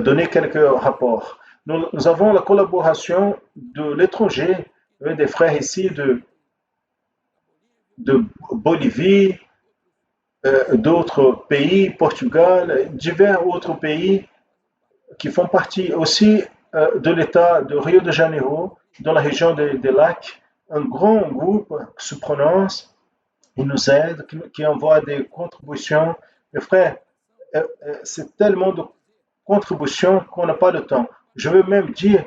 donner quelques rapports. Nous avons la collaboration de l'étranger, des frères ici de Bolivie, d'autres pays, Portugal, divers autres pays qui font partie aussi de l'État de Rio de Janeiro, dans la région des lacs. Un grand groupe qui se prononce, il nous aide, qui envoie des contributions. Mes frères, c'est tellement de contributions qu'on n'a pas le temps. Je veux même dire,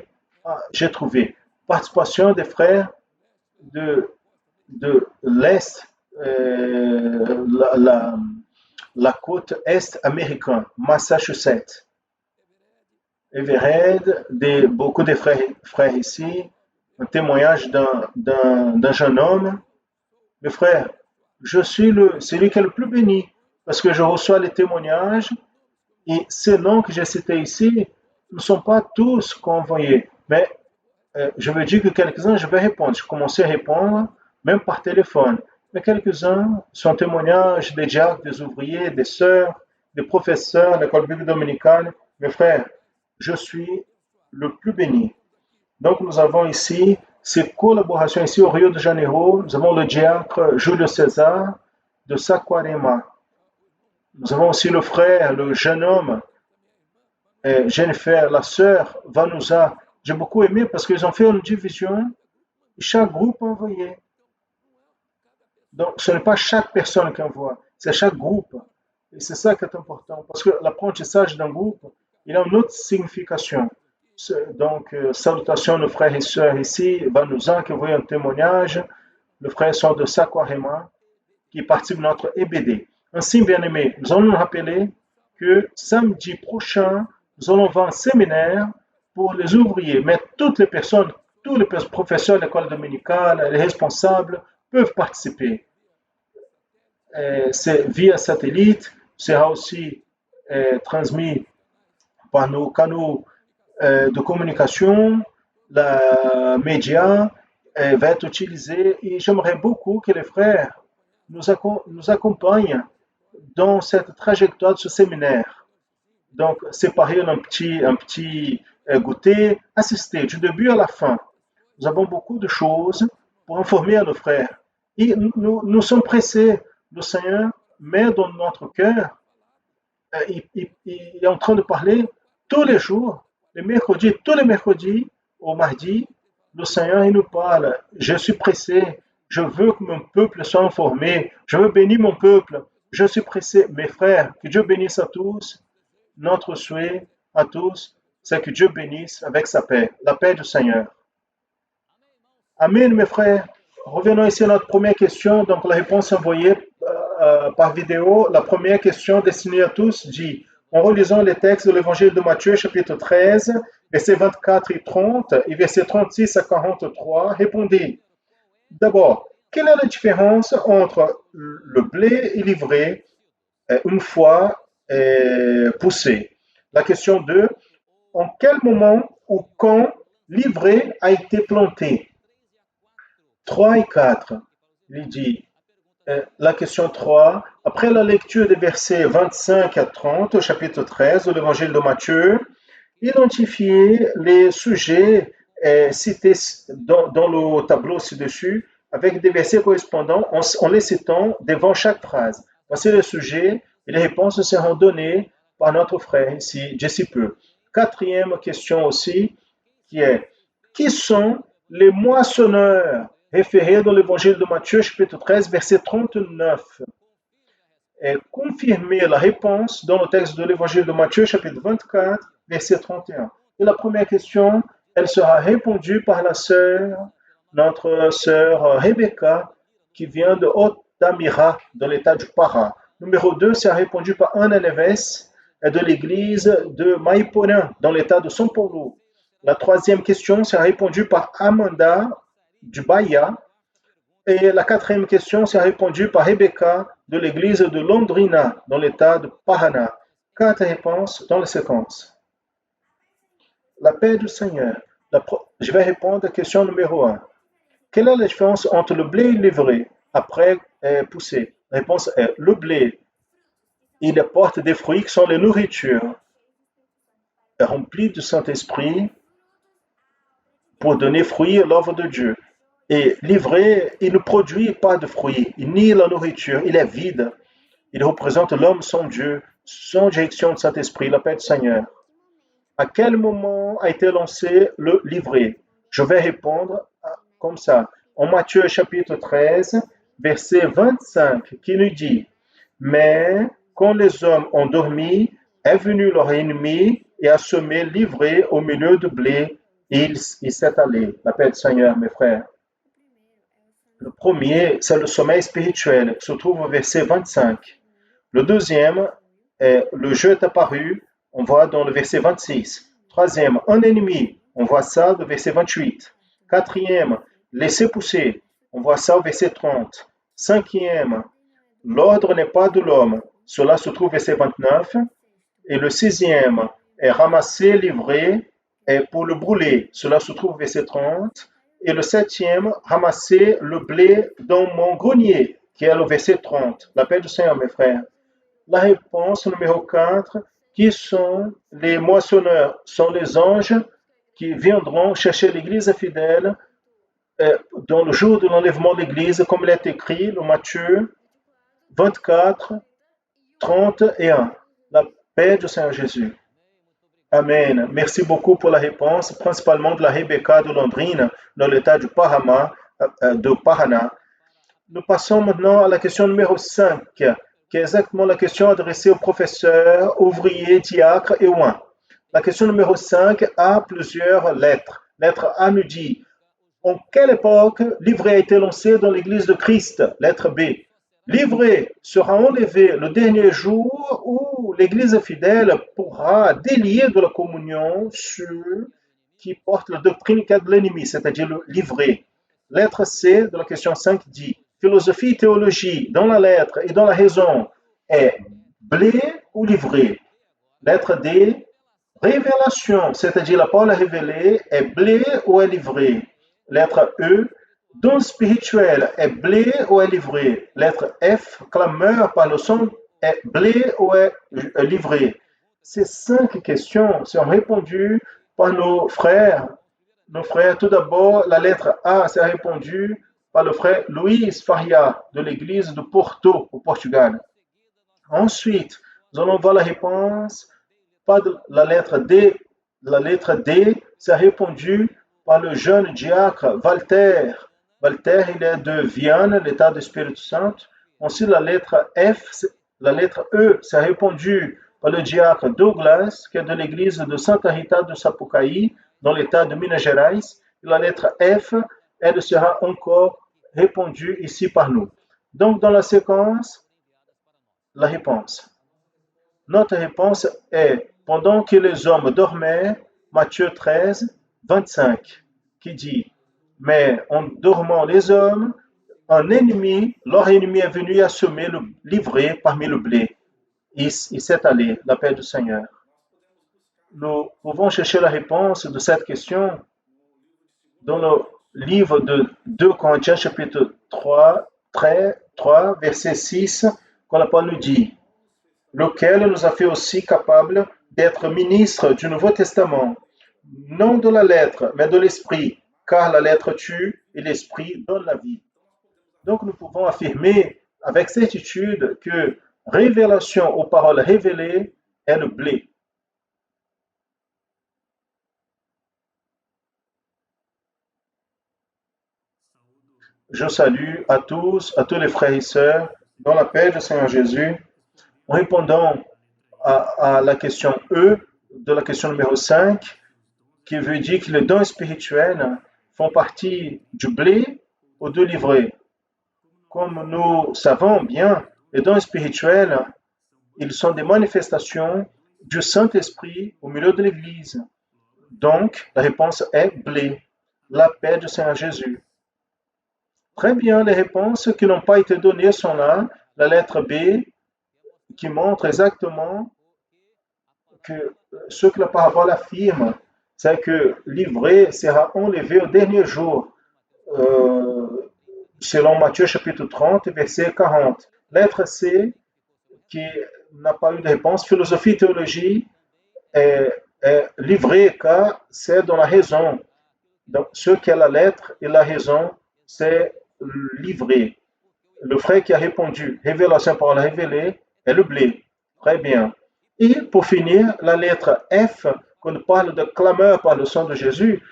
j'ai trouvé, participation des frères de l'Est, la côte Est américaine, Massachusetts. Everett, beaucoup de frères ici, un témoignage d'un jeune homme. Mes frères, je suis celui qui est le plus béni parce que je reçois les témoignages et ces noms que j'ai cités ici ne sont pas tous convoyés. Mais je veux dire que quelques-uns, je vais répondre. Je commence à répondre, même par téléphone. Mais quelques-uns sont témoignages des diacres, des ouvriers, des sœurs, des professeurs de l'école biblique dominicale. Mes frères, je suis le plus béni. Donc, nous avons ici ces collaborations ici au Rio de Janeiro. Nous avons le diacre Júlio César de Saquarema. Nous avons aussi le frère, le jeune homme, Jennifer, la sœur Vanusa. J'ai beaucoup aimé parce qu'ils ont fait une division et chaque groupe a envoyé. Donc, ce n'est pas chaque personne qui envoie, c'est chaque groupe. Et c'est ça qui est important parce que l'apprentissage d'un groupe, il a une autre signification. Donc, salutations aux frères et sœurs ici, Vanusa qui envoie un témoignage, le frère sort de Saquarema qui participe de notre EBD. Ainsi, bien aimé, nous allons nous rappeler que samedi prochain, nous allons avoir un séminaire pour les ouvriers, mais toutes les personnes, tous les professeurs de l'école dominicale, les responsables peuvent participer. C'est via satellite sera aussi transmis par nos canaux de communication, la média va être utilisé et j'aimerais beaucoup que les frères nous accompagnent dans cette trajectoire de ce séminaire. Donc, séparer un petit goûter, assister du début à la fin. Nous avons beaucoup de choses pour informer à nos frères. Et nous sommes pressés. Le Seigneur met dans notre cœur, il est en train de parler tous les jours, tous les mercredis au mardi, le Seigneur il nous parle. Je suis pressé, je veux que mon peuple soit informé, je veux bénir mon peuple, je suis pressé. Mes frères, que Dieu bénisse à tous. Notre souhait à tous, c'est que Dieu bénisse avec sa paix, la paix du Seigneur. Amen, mes frères. Revenons ici à notre première question. Donc, la réponse envoyée par vidéo. La première question destinée à tous dit, en relisant les textes de l'évangile de Matthieu, chapitre 13, versets 24 et 30, et versets 36 à 43, répondez. D'abord, quelle est la différence entre le blé et l'ivraie une fois poussé? La question 2, en quel moment ou quand l'ivraie a été plantée? 3 et 4, il dit, la question 3, après la lecture des versets 25 à 30 au chapitre 13 de l'évangile de Matthieu, identifiez les sujets cités dans le tableau ci-dessus avec des versets correspondants en les citant devant chaque phrase. Voici les sujets et les réponses seront données par notre frère ici, d'ici peu. Quatrième question aussi, qui est, qui sont les moissonneurs référés dans l'évangile de Matthieu, chapitre 13, verset 39? Et confirmer la réponse dans le texte de l'évangile de Matthieu, chapitre 24, verset 31. Et la première question, elle sera répondue par notre sœur Rebecca, qui vient de Haute-Damira, dans l'état du Para. Numéro 2 sera répondu par Ana Neves, de l'église de Maiporã, dans l'état de São Paulo. La troisième question sera répondue par Amanda, du Bahia. Et la quatrième question sera répondue par Rebecca de l'église de Londrina, dans l'état de Paraná. 4 réponses dans la séquence. La paix du Seigneur. Je vais répondre à la question numéro 1. Quelle est la différence entre le blé et l'ivraie après pousser? La réponse est le blé. Il apporte des fruits qui sont les nourritures remplies du Saint-Esprit pour donner fruit à l'œuvre de Dieu. Et l'ivraie, il ne produit pas de fruits, ni la nourriture, il est vide. Il représente l'homme sans Dieu, sans direction de Saint-Esprit, la paix du Seigneur. À quel moment a été lancé le livret? Je vais répondre comme ça. En Matthieu chapitre 13, verset 25, qui nous dit, mais quand les hommes ont dormi, est venu leur ennemi et a semé l'ivraie au milieu du blé, et il s'est allé. La paix du Seigneur, mes frères. Le premier, c'est le sommeil spirituel, qui se trouve au verset 25. Le deuxième, le jeu est apparu, on voit dans le verset 26. Troisième, un ennemi, on voit ça au verset 28. Quatrième, laisser pousser, on voit ça au verset 30. Cinquième, l'ordre n'est pas de l'homme, cela se trouve au verset 29. Et le sixième est ramasser l'ivraie pour le brûler, cela se trouve au verset 30. Et le septième, ramasser le blé dans mon grenier, qui est le verset 30. La paix du Seigneur, mes frères. La réponse numéro 4, qui sont les moissonneurs? Sont les anges qui viendront chercher l'église fidèle dans le jour de l'enlèvement de l'église, comme il est écrit dans Matthieu 24, 31. La paix du Seigneur Jésus. Amen. Merci beaucoup pour la réponse, principalement de la Rebecca de Londrina, dans l'état du Paraná. Nous passons maintenant à la question numéro 5, qui est exactement la question adressée aux professeurs, ouvriers, diacres et oins. La question numéro 5 a plusieurs lettres. Lettre A nous dit, en quelle époque l'ivraie a été lancé dans l'église de Christ? Lettre B. L'ivraie sera enlevé le dernier jour où l'Église fidèle pourra délier de la communion ceux qui portent la doctrine de l'ennemi, c'est-à-dire l'ivraie. Lettre C de la question 5 dit, philosophie et théologie, dans la lettre et dans la raison, est blé ou livré. Lettre D, révélation, c'est-à-dire la parole révélée est blé ou est livré. Lettre E, don spirituel est blé ou est livré. Lettre F, clameur par le son est blé ou est livré. Ces 5 questions sont répondues par nos frères. Nos frères, tout d'abord, la lettre A s'est répondue par le frère Luís Faria de l'église de Porto, au Portugal. Ensuite, nous allons voir la réponse par la lettre D. La lettre D s'est répondue par le jeune diacre Walter. Walter, il est de Vienne, l'État du Espírito Santo. Ensuite, la lettre F, la lettre E s'est répondue par le diacre Douglas, qui est de l'église de Santa Rita do Sapucaí, dans l'État de Minas Gerais. Et la lettre F, elle sera encore répondue ici par nous. Donc, dans la séquence, la réponse. Notre réponse est pendant que les hommes dormaient, Matthieu 13, 25, qui dit, mais en dormant les hommes, leur ennemi est venu à semer le livret parmi le blé. Il s'est allé, la paix du Seigneur. Nous pouvons chercher la réponse de cette question dans le livre de 2 Corinthiens, chapitre 3, verset 6, quand la parole nous dit, lequel nous a fait aussi capables d'être ministres du Nouveau Testament, non de la lettre, mais de l'esprit, car la lettre tue et l'esprit donne la vie. Donc nous pouvons affirmer avec certitude que révélation aux paroles révélées est le blé. Je salue à tous les frères et sœurs, dans la paix du Seigneur Jésus, en répondant à la question E de la question numéro 5, qui veut dire que les dons spirituels font partie du blé ou du livret. Comme nous savons bien, les dons spirituels, ils sont des manifestations du Saint-Esprit au milieu de l'Église. Donc, la réponse est blé, la paix du Seigneur Jésus. Très bien, les réponses qui n'ont pas été données sont là. La lettre B, qui montre exactement que ce que la parabole affirme, c'est que l'ivraie sera enlevé au dernier jour, selon Matthieu chapitre 30, verset 40. Lettre C, qui n'a pas eu de réponse, philosophie et théologie, est livré car c'est dans la raison. Donc, ce qui est la lettre et la raison, c'est livré. Le frère qui a répondu, révélation par la révélée, est le blé. Très bien. Et pour finir, la lettre F, quand on parle de clameur par le sang de Jésus,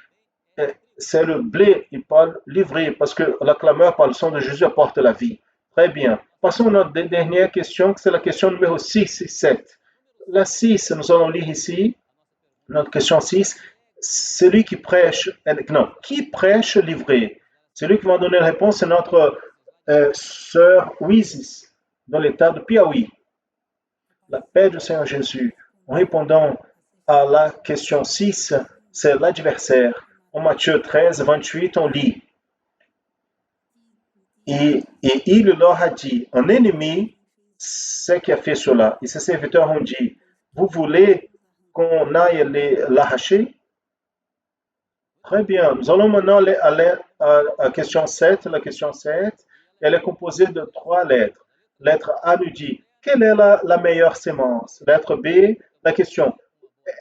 c'est le blé, il parle livré, parce que la clameur par le sang de Jésus apporte la vie. Très bien. Passons à notre dernière question, c'est la question numéro 6 et 7. La 6, nous allons lire ici, notre question 6, celui qui prêche, non, qui prêche livré? Celui qui va donner la réponse, c'est notre sœur Ouisis, dans l'état de Piauí. La paix du Seigneur Jésus. En répondant à la question 6, c'est l'adversaire. En Matthieu 13, 28, on lit. Et il leur a dit, un ennemi, c'est qui a fait cela. Et ses serviteurs ont dit, vous voulez qu'on aille l'arracher? Très bien. Nous allons maintenant aller à la question 7. La question 7, elle est composée de 3 lettres. Lettre A nous dit, quelle est la meilleure sémence? Lettre B, la question,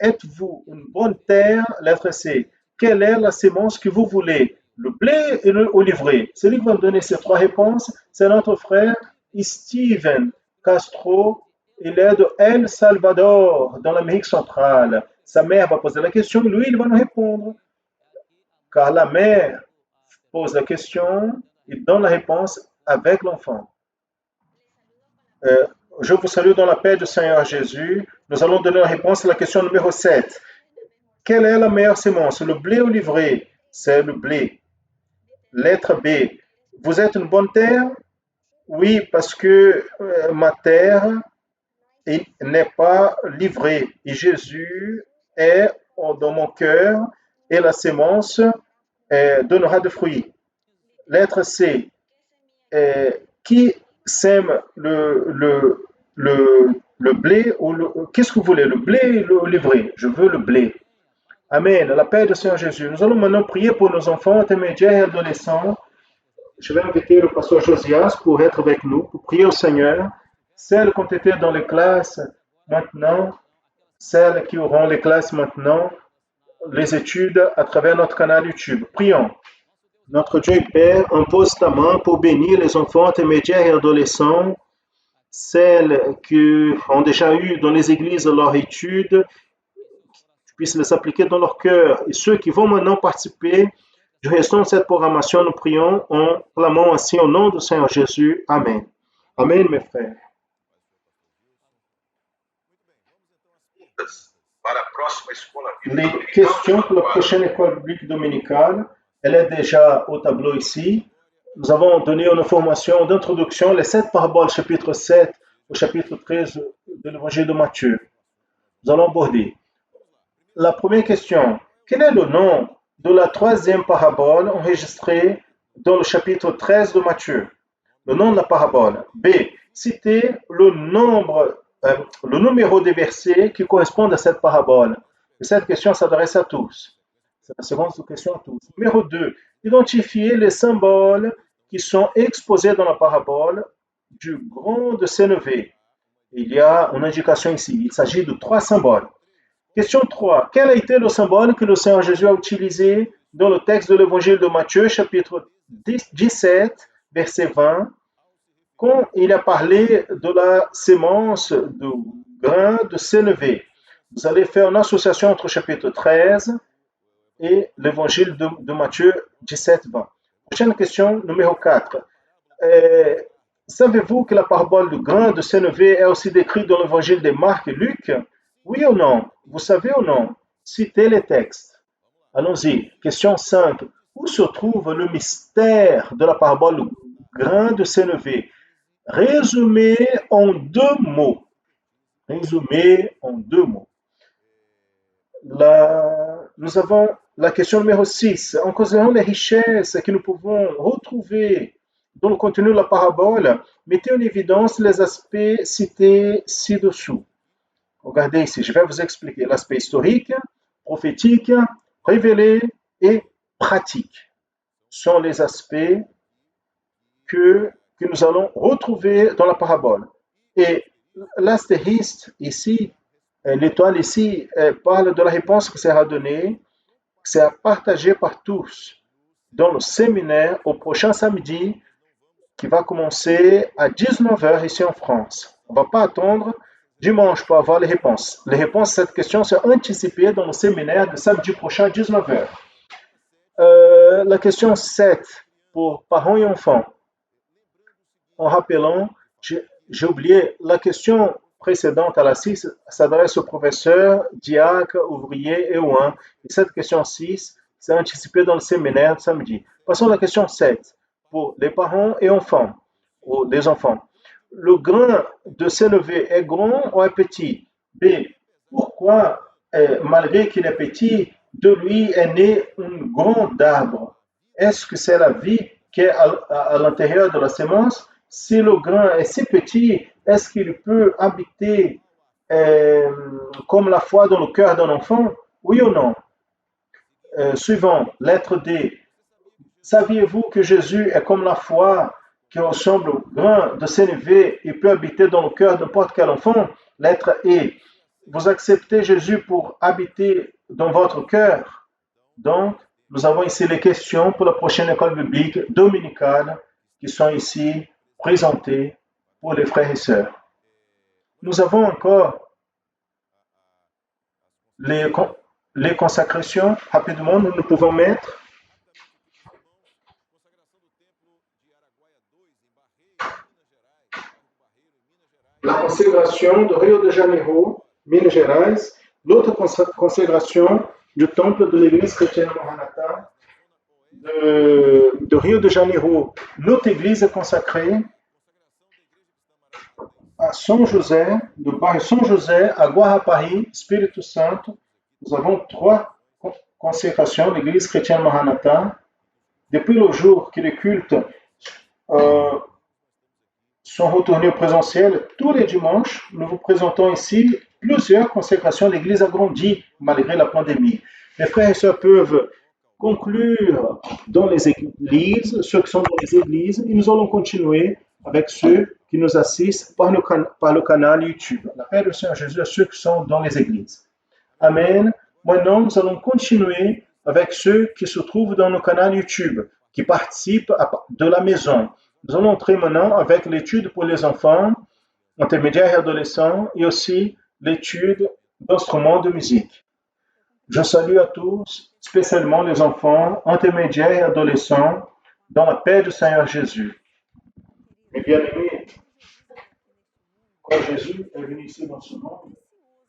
êtes-vous une bonne terre? Lettre C, quelle est la sémence que vous voulez? Le blé et le livret. Celui qui va me donner ces 3 réponses, c'est notre frère Steven Castro. Il est de El Salvador, dans l'Amérique centrale. Sa mère va poser la question, lui, il va nous répondre. Car la mère pose la question et donne la réponse avec l'enfant. Je vous salue dans la paix du Seigneur Jésus. Nous allons donner la réponse à la question numéro 7. Quelle est la meilleure sémence, le blé ou l'ivraie? C'est le blé. Lettre B. Vous êtes une bonne terre? Oui, parce que ma terre n'est pas livrée. Et Jésus est dans mon cœur et la sémence donnera des fruits. Lettre C. Qui sème le Le blé ou le... Qu'est-ce que vous voulez, le blé ou le livret? Je veux le blé. Amen. La paix du Seigneur Jésus. Nous allons maintenant prier pour nos enfants intermédiaires et adolescents. Je vais inviter le pasteur Josias pour être avec nous, pour prier au Seigneur. Celles qui ont été dans les classes maintenant, celles qui auront les classes maintenant, les études à travers notre canal YouTube. Prions. Notre Dieu et Père, on pose ta main pour bénir les enfants intermédiaires et adolescents, celles qui ont déjà eu dans les églises leur étude, tu puisses les appliquer dans leur cœur. Et ceux qui vont maintenant participer du restant de cette programmation, nous prions en clamant ainsi au nom du Seigneur Jésus. Amen. Amen, mes frères. Les questions pour la prochaine école biblique dominicale, elle est déjà au tableau ici. Nous avons donné une information d'introduction, les 7 paraboles, chapitre 7 au chapitre 13 de l'évangile de Matthieu. Nous allons aborder. La première question, quel est le nom de la troisième parabole enregistrée dans le chapitre 13 de Matthieu? Le nom de la parabole. B. Citez le numéro des versets qui correspondent à cette parabole. Et cette question s'adresse à tous. C'est la seconde question à tous. Numéro 2. Identifiez les symboles qui sont exposés dans la parabole du grand de Sénévé. Il y a une indication ici. Il s'agit de 3 symboles. Question 3. Quel a été le symbole que le Seigneur Jésus a utilisé dans le texte de l'évangile de Matthieu, chapitre 17, verset 20, quand il a parlé de la sémence de grain de sénévé? Vous allez faire une association entre chapitre 13 et l'évangile de Matthieu 17, 20. Prochaine question, numéro 4. Savez-vous que la parabole du grain de sénévé est aussi décrite dans l'évangile de Marc et Luc? Oui ou non? Vous savez ou non? Citez les textes. Allons-y. Question 5. Où se trouve le mystère de la parabole du grain de sénévé? Résumé en 2 mots. Résumé en 2 mots. Nous avons la question numéro 6. En considérant les richesses que nous pouvons retrouver dans le contenu de la parabole, mettez en évidence les aspects cités ci-dessous. Regardez ici, je vais vous expliquer l'aspect historique, prophétique, révélé et pratique. Sont les aspects que nous allons retrouver dans la parabole. Et l'astérisque ici, l'étoile ici, parle de la réponse qui sera donnée, qui sera partagée par tous dans le séminaire au prochain samedi qui va commencer à 19h ici en France. On ne va pas attendre dimanche pour avoir les réponses. Les réponses à cette question sont anticipées dans le séminaire de samedi prochain à 19h. La question 7 pour parents et enfants. En rappelant, j'ai oublié, la question précédente à la 6 s'adresse aux professeurs, diacres, ouvriers et ouins. Et cette question 6 c'est anticipé dans le séminaire de samedi. Passons à la question 7 pour les parents et enfants, ou les enfants. Le grain de sénévé est grand ou est petit? B. Pourquoi, malgré qu'il est petit, de lui est né un grand arbre? Est-ce que c'est la vie qui est à l'intérieur de la sémence? Si le grain est si petit, est-ce qu'il peut habiter comme la foi dans le cœur d'un enfant? Oui ou non? Suivant, lettre D. Saviez-vous que Jésus est comme la foi qui ressemble au grain de sénévé et peut habiter dans le cœur de n'importe quel enfant? Lettre E. Vous acceptez Jésus pour habiter dans votre cœur? Donc, nous avons ici les questions pour la prochaine école biblique dominicale qui sont ici présentées pour les frères et sœurs. Nous avons encore les consécrations. Rapidement, nous pouvons mettre la conségration de Rio de Janeiro, Minas Gerais, l'autre conségration du temple de l'église chrétienne Maranatha de Rio de Janeiro. Notre église est consacrée à São José, do bairro São José, à Guarapari, Espírito Santo. Nous avons 3 consécrations de l'église chrétienne Maranatha. Depuis le jour que le culte sont retournés au présentiel tous les dimanches. Nous vous présentons ici plusieurs consécrations. L'Église a grandi malgré la pandémie. Les frères et sœurs peuvent conclure dans les églises, ceux qui sont dans les églises, et nous allons continuer avec ceux qui nous assistent par le canal YouTube. La paix du Seigneur Jésus à ceux qui sont dans les églises. Amen. Maintenant, nous allons continuer avec ceux qui se trouvent dans le canal YouTube, qui participent de la maison. Nous allons entrer maintenant avec l'étude pour les enfants, intermédiaires et adolescents, et aussi l'étude d'instruments de musique. Je salue à tous, spécialement les enfants, intermédiaires et adolescents, dans la paix du Seigneur Jésus. Mes bien-aimés, quand Jésus est venu ici dans ce monde,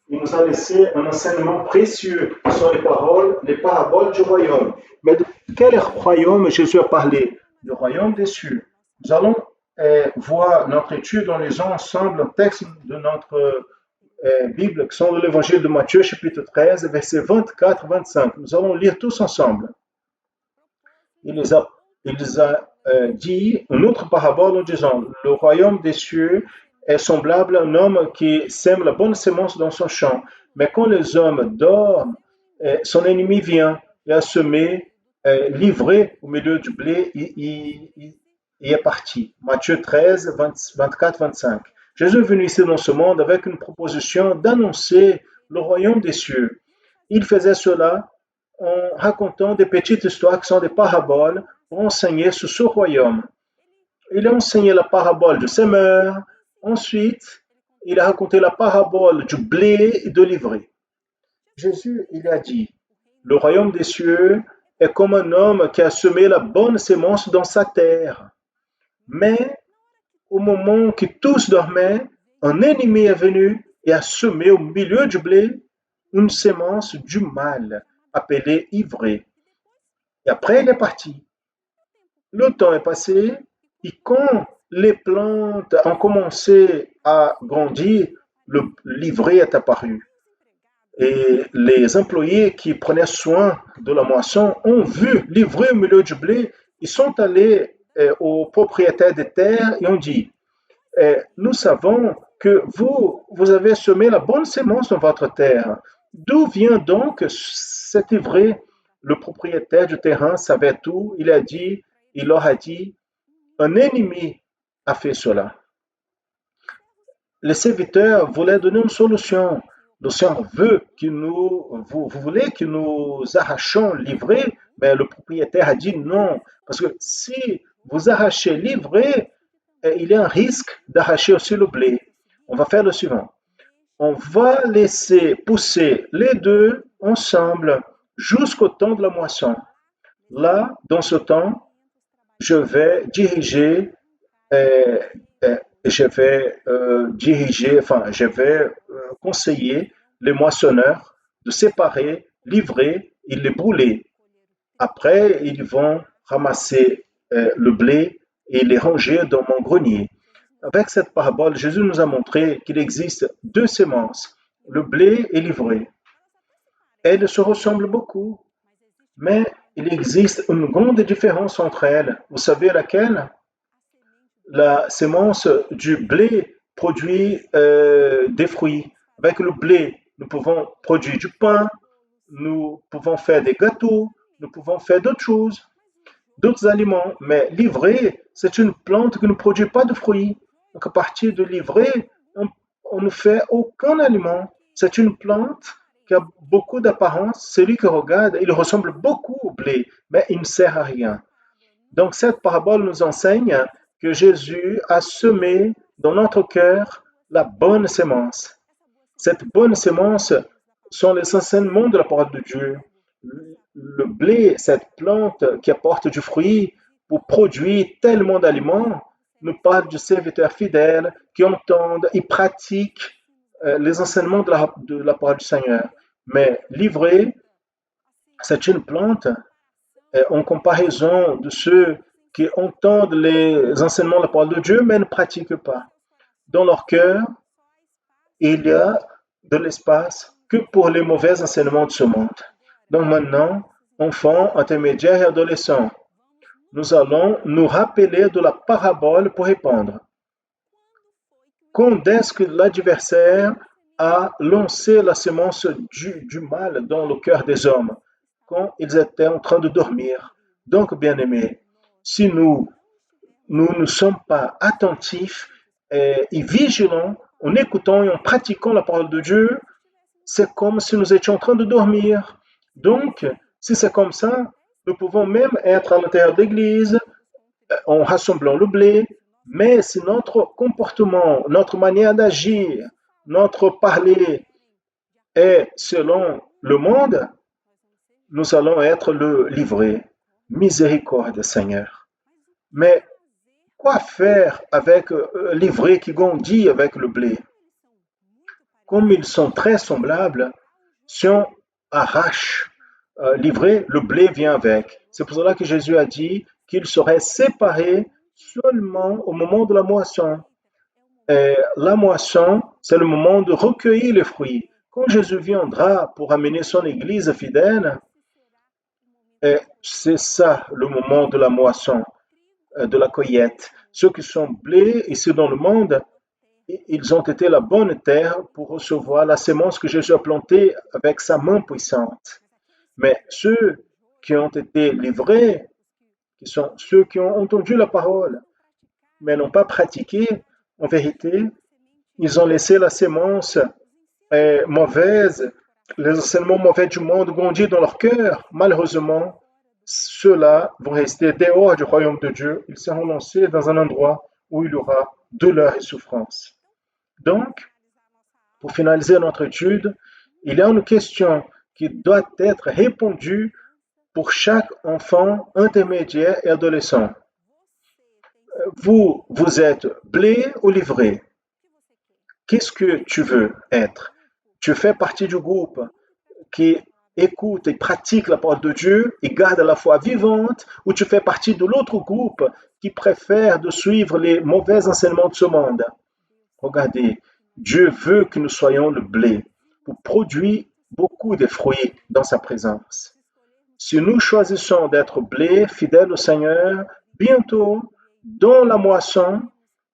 il nous a laissé un enseignement précieux qui sont les paraboles du royaume. Mais de quel royaume Jésus a parlé? Le royaume des cieux. Nous allons voir notre étude en lisant ensemble un texte de notre Bible qui sont de l'évangile de Matthieu, chapitre 13, versets 24-25. Nous allons lire tous ensemble. Il les a dit une autre parabole en disant: le royaume des cieux est semblable à un homme qui sème la bonne semence dans son champ. Mais quand les hommes dorment, son ennemi vient et a semé, livré au milieu du blé, il est parti. Matthieu 13, 24-25. Jésus est venu ici dans ce monde avec une proposition d'annoncer le royaume des cieux. Il faisait cela en racontant des petites histoires qui sont des paraboles pour enseigner sur ce royaume. Il a enseigné la parabole du semeur. Ensuite, il a raconté la parabole du blé et de l'ivraie. Jésus, il a dit, le royaume des cieux est comme un homme qui a semé la bonne semence dans sa terre. Mais au moment que tous dormaient, un ennemi est venu et a semé au milieu du blé une semence du mal, appelée ivraie. Et après, il est parti. Le temps est passé et quand les plantes ont commencé à grandir, l'ivraie est apparu. Et les employés qui prenaient soin de la moisson ont vu l'ivraie au milieu du blé. Ils sont allés au propriétaire des terres et ont dit: nous savons que vous avez semé la bonne semence dans votre terre. D'où vient donc cette ivraie? Le propriétaire du terrain savait tout. Il leur a dit: un ennemi a fait cela. Les serviteurs voulaient donner une solution. Le Seigneur veut que vous voulez que nous arrachions l'ivraie, mais le propriétaire a dit non, parce que si vous arrachez l'ivraie, il y a un risque d'arracher aussi le blé. On va faire le suivant. On va laisser pousser les deux ensemble jusqu'au temps de la moisson. Là, dans ce temps, je vais conseiller les moissonneurs de séparer l'ivraie et les brûler. Après, ils vont ramasser le blé et les ranger dans mon grenier. Avec cette parabole, Jésus nous a montré qu'il existe deux semences, le blé et l'ivraie. Elles se ressemblent beaucoup, mais il existe une grande différence entre elles. Vous savez laquelle? La semence du blé produit des fruits. Avec le blé, nous pouvons produire du pain, nous pouvons faire des gâteaux, nous pouvons faire d'autres choses, d'autres aliments. Mais l'ivraie, c'est une plante qui ne produit pas de fruits. Donc à partir de l'ivraie, on ne fait aucun aliment. C'est une plante qui a beaucoup d'apparence. Celui qui regarde, il ressemble beaucoup au blé, mais il ne sert à rien. Donc cette parabole nous enseigne que Jésus a semé dans notre cœur la bonne semence. Cette bonne semence sont les enseignements de la parole de Dieu. Le blé, cette plante qui apporte du fruit pour produire tellement d'aliments, nous parle du serviteur fidèle qui entendent et pratiquent les enseignements de la parole du Seigneur. Mais l'ivraie, c'est une plante en comparaison de ceux qui entendent les enseignements de la parole de Dieu, mais ne pratiquent pas. Dans leur cœur, il y a de l'espace que pour les mauvais enseignements de ce monde. Donc maintenant, enfants, intermédiaires et adolescents, nous allons nous rappeler de la parabole pour répondre. quand est-ce que l'adversaire a lancé la semence du mal dans le cœur des hommes? Quand ils étaient en train de dormir. Donc, bien-aimés, si nous ne sommes pas attentifs et vigilants en écoutant et en pratiquant la parole de Dieu, c'est comme si nous étions en train de dormir. Donc, si c'est comme ça, nous pouvons même être à l'intérieur d'église en rassemblant le blé, mais si notre comportement, notre manière d'agir, notre parler est selon le monde, nous allons être le livré. Miséricorde, Seigneur. Mais quoi faire avec l'ivraie qui grandit avec le blé? Comme ils sont très semblables, si on arrache l'ivraie, le blé vient avec. C'est pour cela que Jésus a dit qu'il serait séparé seulement au moment de la moisson. Et la moisson, c'est le moment de recueillir les fruits. Quand Jésus viendra pour amener son Église fidèle, et c'est ça le moment de la moisson, de la cueillette. Ceux qui sont blés ici dans le monde, ils ont été la bonne terre pour recevoir la semence que Jésus a plantée avec sa main puissante. Mais ceux qui ont été livrés, qui sont ceux qui ont entendu la parole, mais n'ont pas pratiqué, en vérité, ils ont laissé la semence mauvaise, les enseignements mauvais du monde grandir dans leur cœur. Malheureusement, ceux-là vont rester dehors du royaume de Dieu. Ils seront lancés dans un endroit où il y aura douleur et souffrance. Donc, pour finaliser notre étude, il y a une question qui doit être répondue pour chaque enfant intermédiaire et adolescent. Vous êtes blé ou livré? Qu'est-ce que tu veux être? Tu fais partie du groupe qui écoute et pratique la parole de Dieu et garde la foi vivante, ou tu fais partie de l'autre groupe qui préfère de suivre les mauvais enseignements de ce monde? Regardez, Dieu veut que nous soyons le blé pour produire beaucoup de fruits dans sa présence. Si nous choisissons d'être blé, fidèles au Seigneur, bientôt, dans la moisson,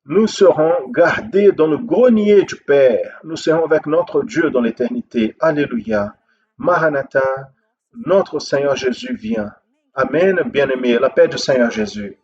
nous serons gardés dans le grenier du Père. Nous serons avec notre Dieu dans l'éternité. Alléluia. Maranatha, notre Seigneur Jésus vient. Amen, bien-aimés. La paix du Seigneur Jésus.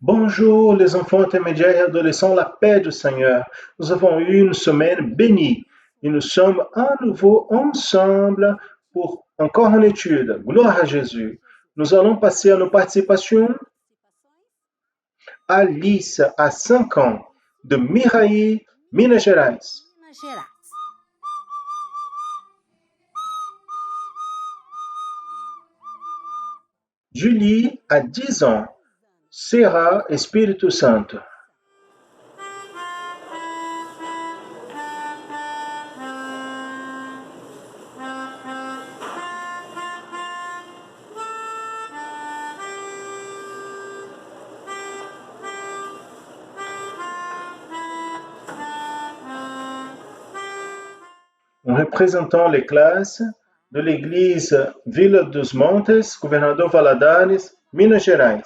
Bonjour les enfants intermédiaires et adolescents, la paix du Seigneur. Nous avons eu une semaine bénie et nous sommes à nouveau ensemble pour encore une étude. Gloire à Jésus. Nous allons passer à nos participations. Alice a 5 ans de Miraí, Minas Gerais. Julie a 10 ans. Será Espírito Santo. En représentant les classes de l'église Vila dos Montes, Governador Valadares, Minas Gerais.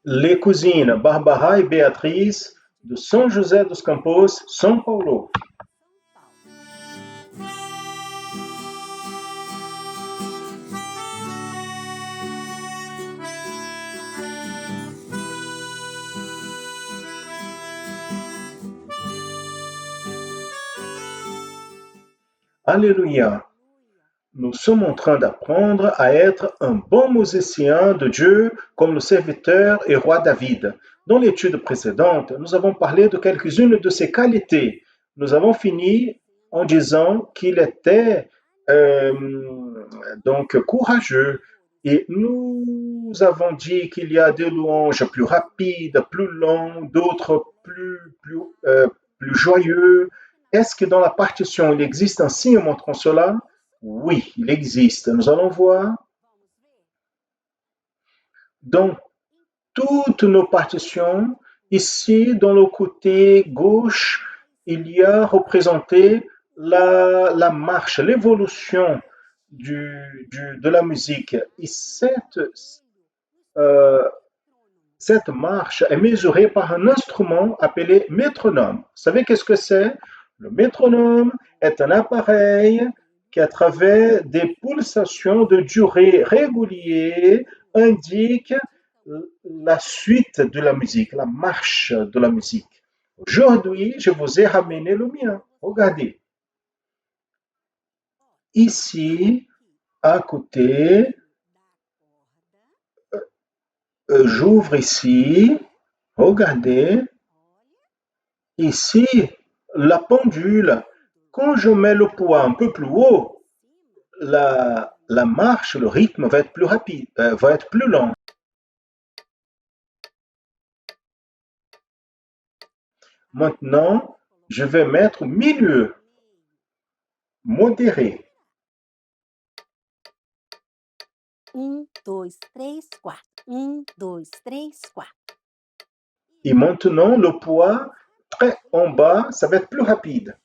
Les cousines Barbara e Beatriz, de São José dos Campos, São Paulo. Alléluia. Nous sommes en train d'apprendre à être un bon musicien de Dieu comme le serviteur et roi David. Dans l'étude précédente, nous avons parlé de quelques-unes de ses qualités. Nous avons fini en disant qu'il était donc courageux et nous avons dit qu'il y a des louanges plus rapides, plus longues, d'autres plus joyeux. Est-ce que dans la partition, il existe un signe montrant cela? Oui, il existe. Nous allons voir. Dans toutes nos partitions, ici, dans le côté gauche, il y a représenté la marche, l'évolution de la musique. Et cette marche est mesurée par un instrument appelé métronome. Vous savez qu'est-ce que c'est? Le métronome est un appareil qui, à travers des pulsations de durée régulière, indique la suite de la musique, la marche de la musique. Aujourd'hui, je vous ai ramené le mien. Regardez. Ici, à côté, j'ouvre ici. Regardez. Ici, la pendule. Quand je mets le poids un peu plus haut, la marche, le rythme va être plus rapide, va être plus lent. Maintenant, je vais mettre au milieu, modéré. 1, 2, 3, 4. 1, 2, 3, 4. Et maintenant, le poids très en bas, ça va être plus rapide.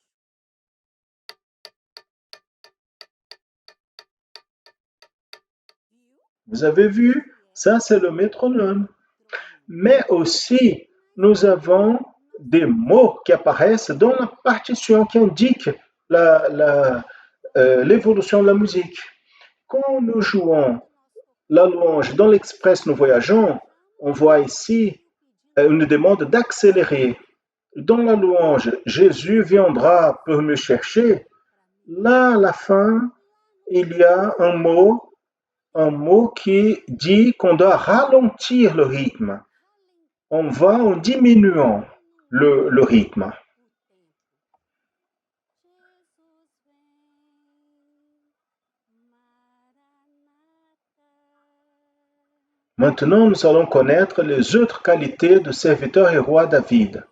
Vous avez vu? Ça, c'est le métronome. Mais aussi, nous avons des mots qui apparaissent dans la partition qui indiquent l'évolution de la musique. Quand nous jouons la louange dans l'Express Nous Voyageons, on voit ici une demande d'accélérer. Dans la louange, Jésus viendra pour me chercher. Là, à la fin, il y a un mot qui dit qu'on doit ralentir le rythme. On va en diminuant le rythme. Maintenant, nous allons connaître les autres qualités du serviteur et roi David.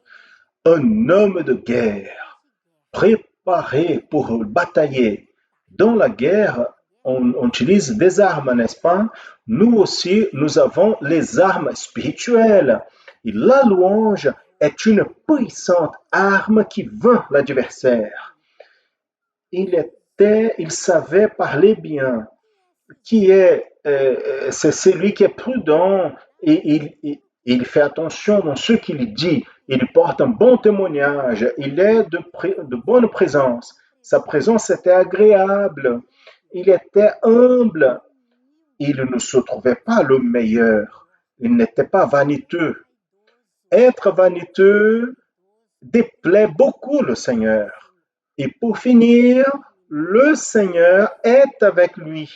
Un homme de guerre, préparé pour batailler. Dans la guerre, on utilise des armes, n'est-ce pas? Nous aussi, nous avons les armes spirituelles. Et la louange est une puissante arme qui vainc l'adversaire. Il savait parler bien. C'est celui qui est prudent et il fait attention dans ce qu'il dit. Il porte un bon témoignage. Il est de bonne présence. Sa présence était agréable. Il était humble. Il ne se trouvait pas le meilleur. Il n'était pas vaniteux. Être vaniteux déplaît beaucoup le Seigneur. Et pour finir, le Seigneur est avec lui.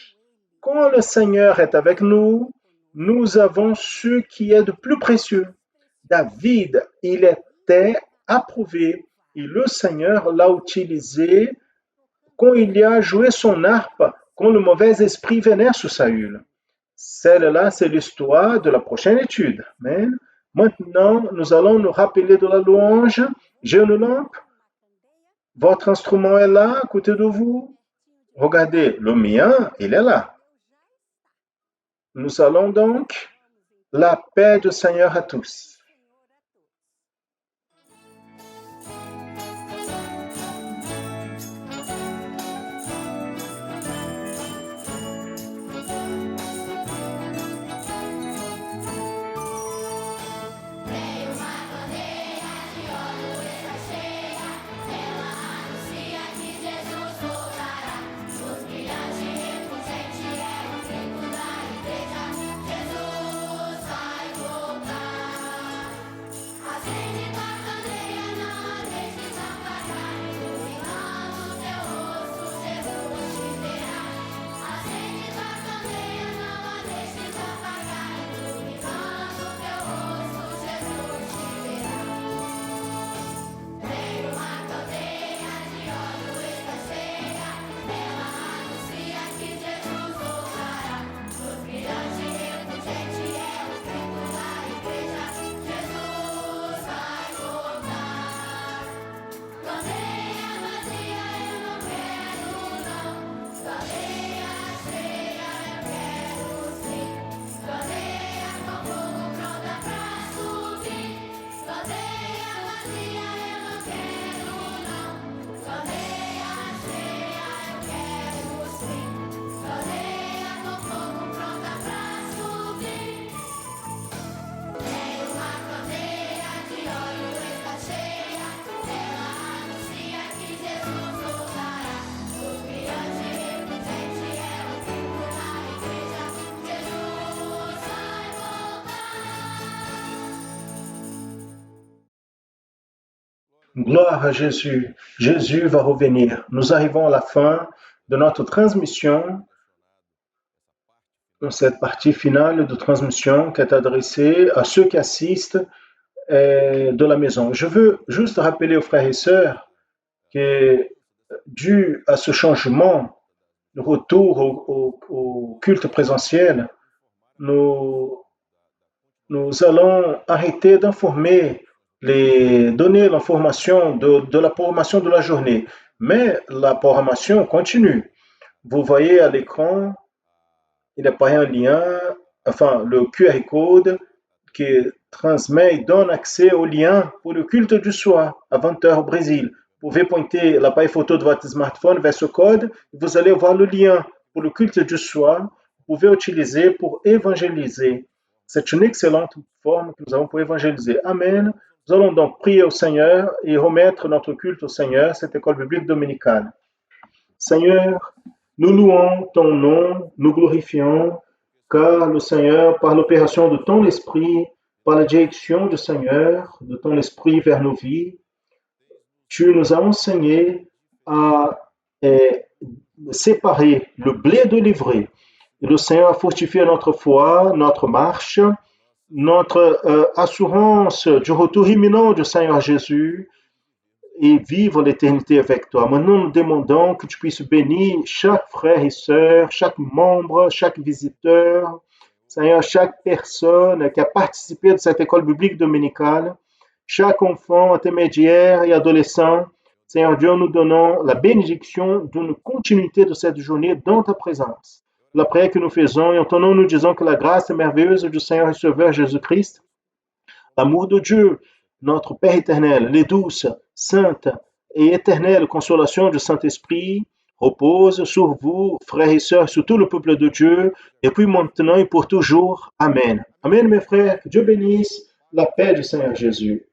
Quand le Seigneur est avec nous, nous avons ce qui est de plus précieux. David, il était approuvé et le Seigneur l'a utilisé quand il a joué son harpe, quand le mauvais esprit venait sur Saül. Celle-là, c'est l'histoire de la prochaine étude. Amen. Maintenant, nous allons nous rappeler de la louange. J'ai une lampe. Votre instrument est là, à côté de vous. Regardez, le mien, il est là. Nous allons donc la paix du Seigneur à tous. Gloire à Jésus. Jésus va revenir. Nous arrivons à la fin de notre transmission, dans cette partie finale de transmission qui est adressée à ceux qui assistent de la maison. Je veux juste rappeler aux frères et sœurs que dû à ce changement, le retour au culte présentiel, nous allons arrêter d'informer, donner l'information de la programmation de la journée. Mais la programmation continue. Vous voyez à l'écran, il apparaît un lien, enfin le QR code qui transmet et donne accès au lien pour le culte du soir à 20h au Brésil. Vous pouvez pointer l'appareil photo de votre smartphone vers ce code, vous allez voir le lien pour le culte du soir. Vous pouvez utiliser pour évangéliser. C'est une excellente forme que nous avons pour évangéliser. Amen. Nous allons donc prier au Seigneur et remettre notre culte au Seigneur, cette école biblique dominicale. Seigneur, nous louons ton nom, nous glorifions, car le Seigneur, par l'opération de ton esprit, par la direction du Seigneur, de ton esprit vers nos vies, tu nous as enseigné à séparer le blé de l'ivraie. Et le Seigneur a fortifié notre foi, notre marche, notre assurance du retour imminent du Seigneur Jésus et vivre l'éternité avec toi. Maintenant, nous demandons que tu puisses bénir chaque frère et sœur, chaque membre, chaque visiteur, Seigneur, chaque personne qui a participé de cette école biblique dominicale, chaque enfant, intermédiaire et adolescent. Seigneur Dieu, nous donnons la bénédiction d'une continuité de cette journée dans ta présence. La prière que nous faisons et en ton nom, nous disons que la grâce merveilleuse du Seigneur et Sauveur Jésus-Christ, l'amour de Dieu, notre Père éternel, les douces, saintes et éternelles consolations du Saint-Esprit repose sur vous, frères et sœurs, sur tout le peuple de Dieu, depuis maintenant et pour toujours. Amen. Amen, mes frères. Que Dieu bénisse la paix du Seigneur Jésus.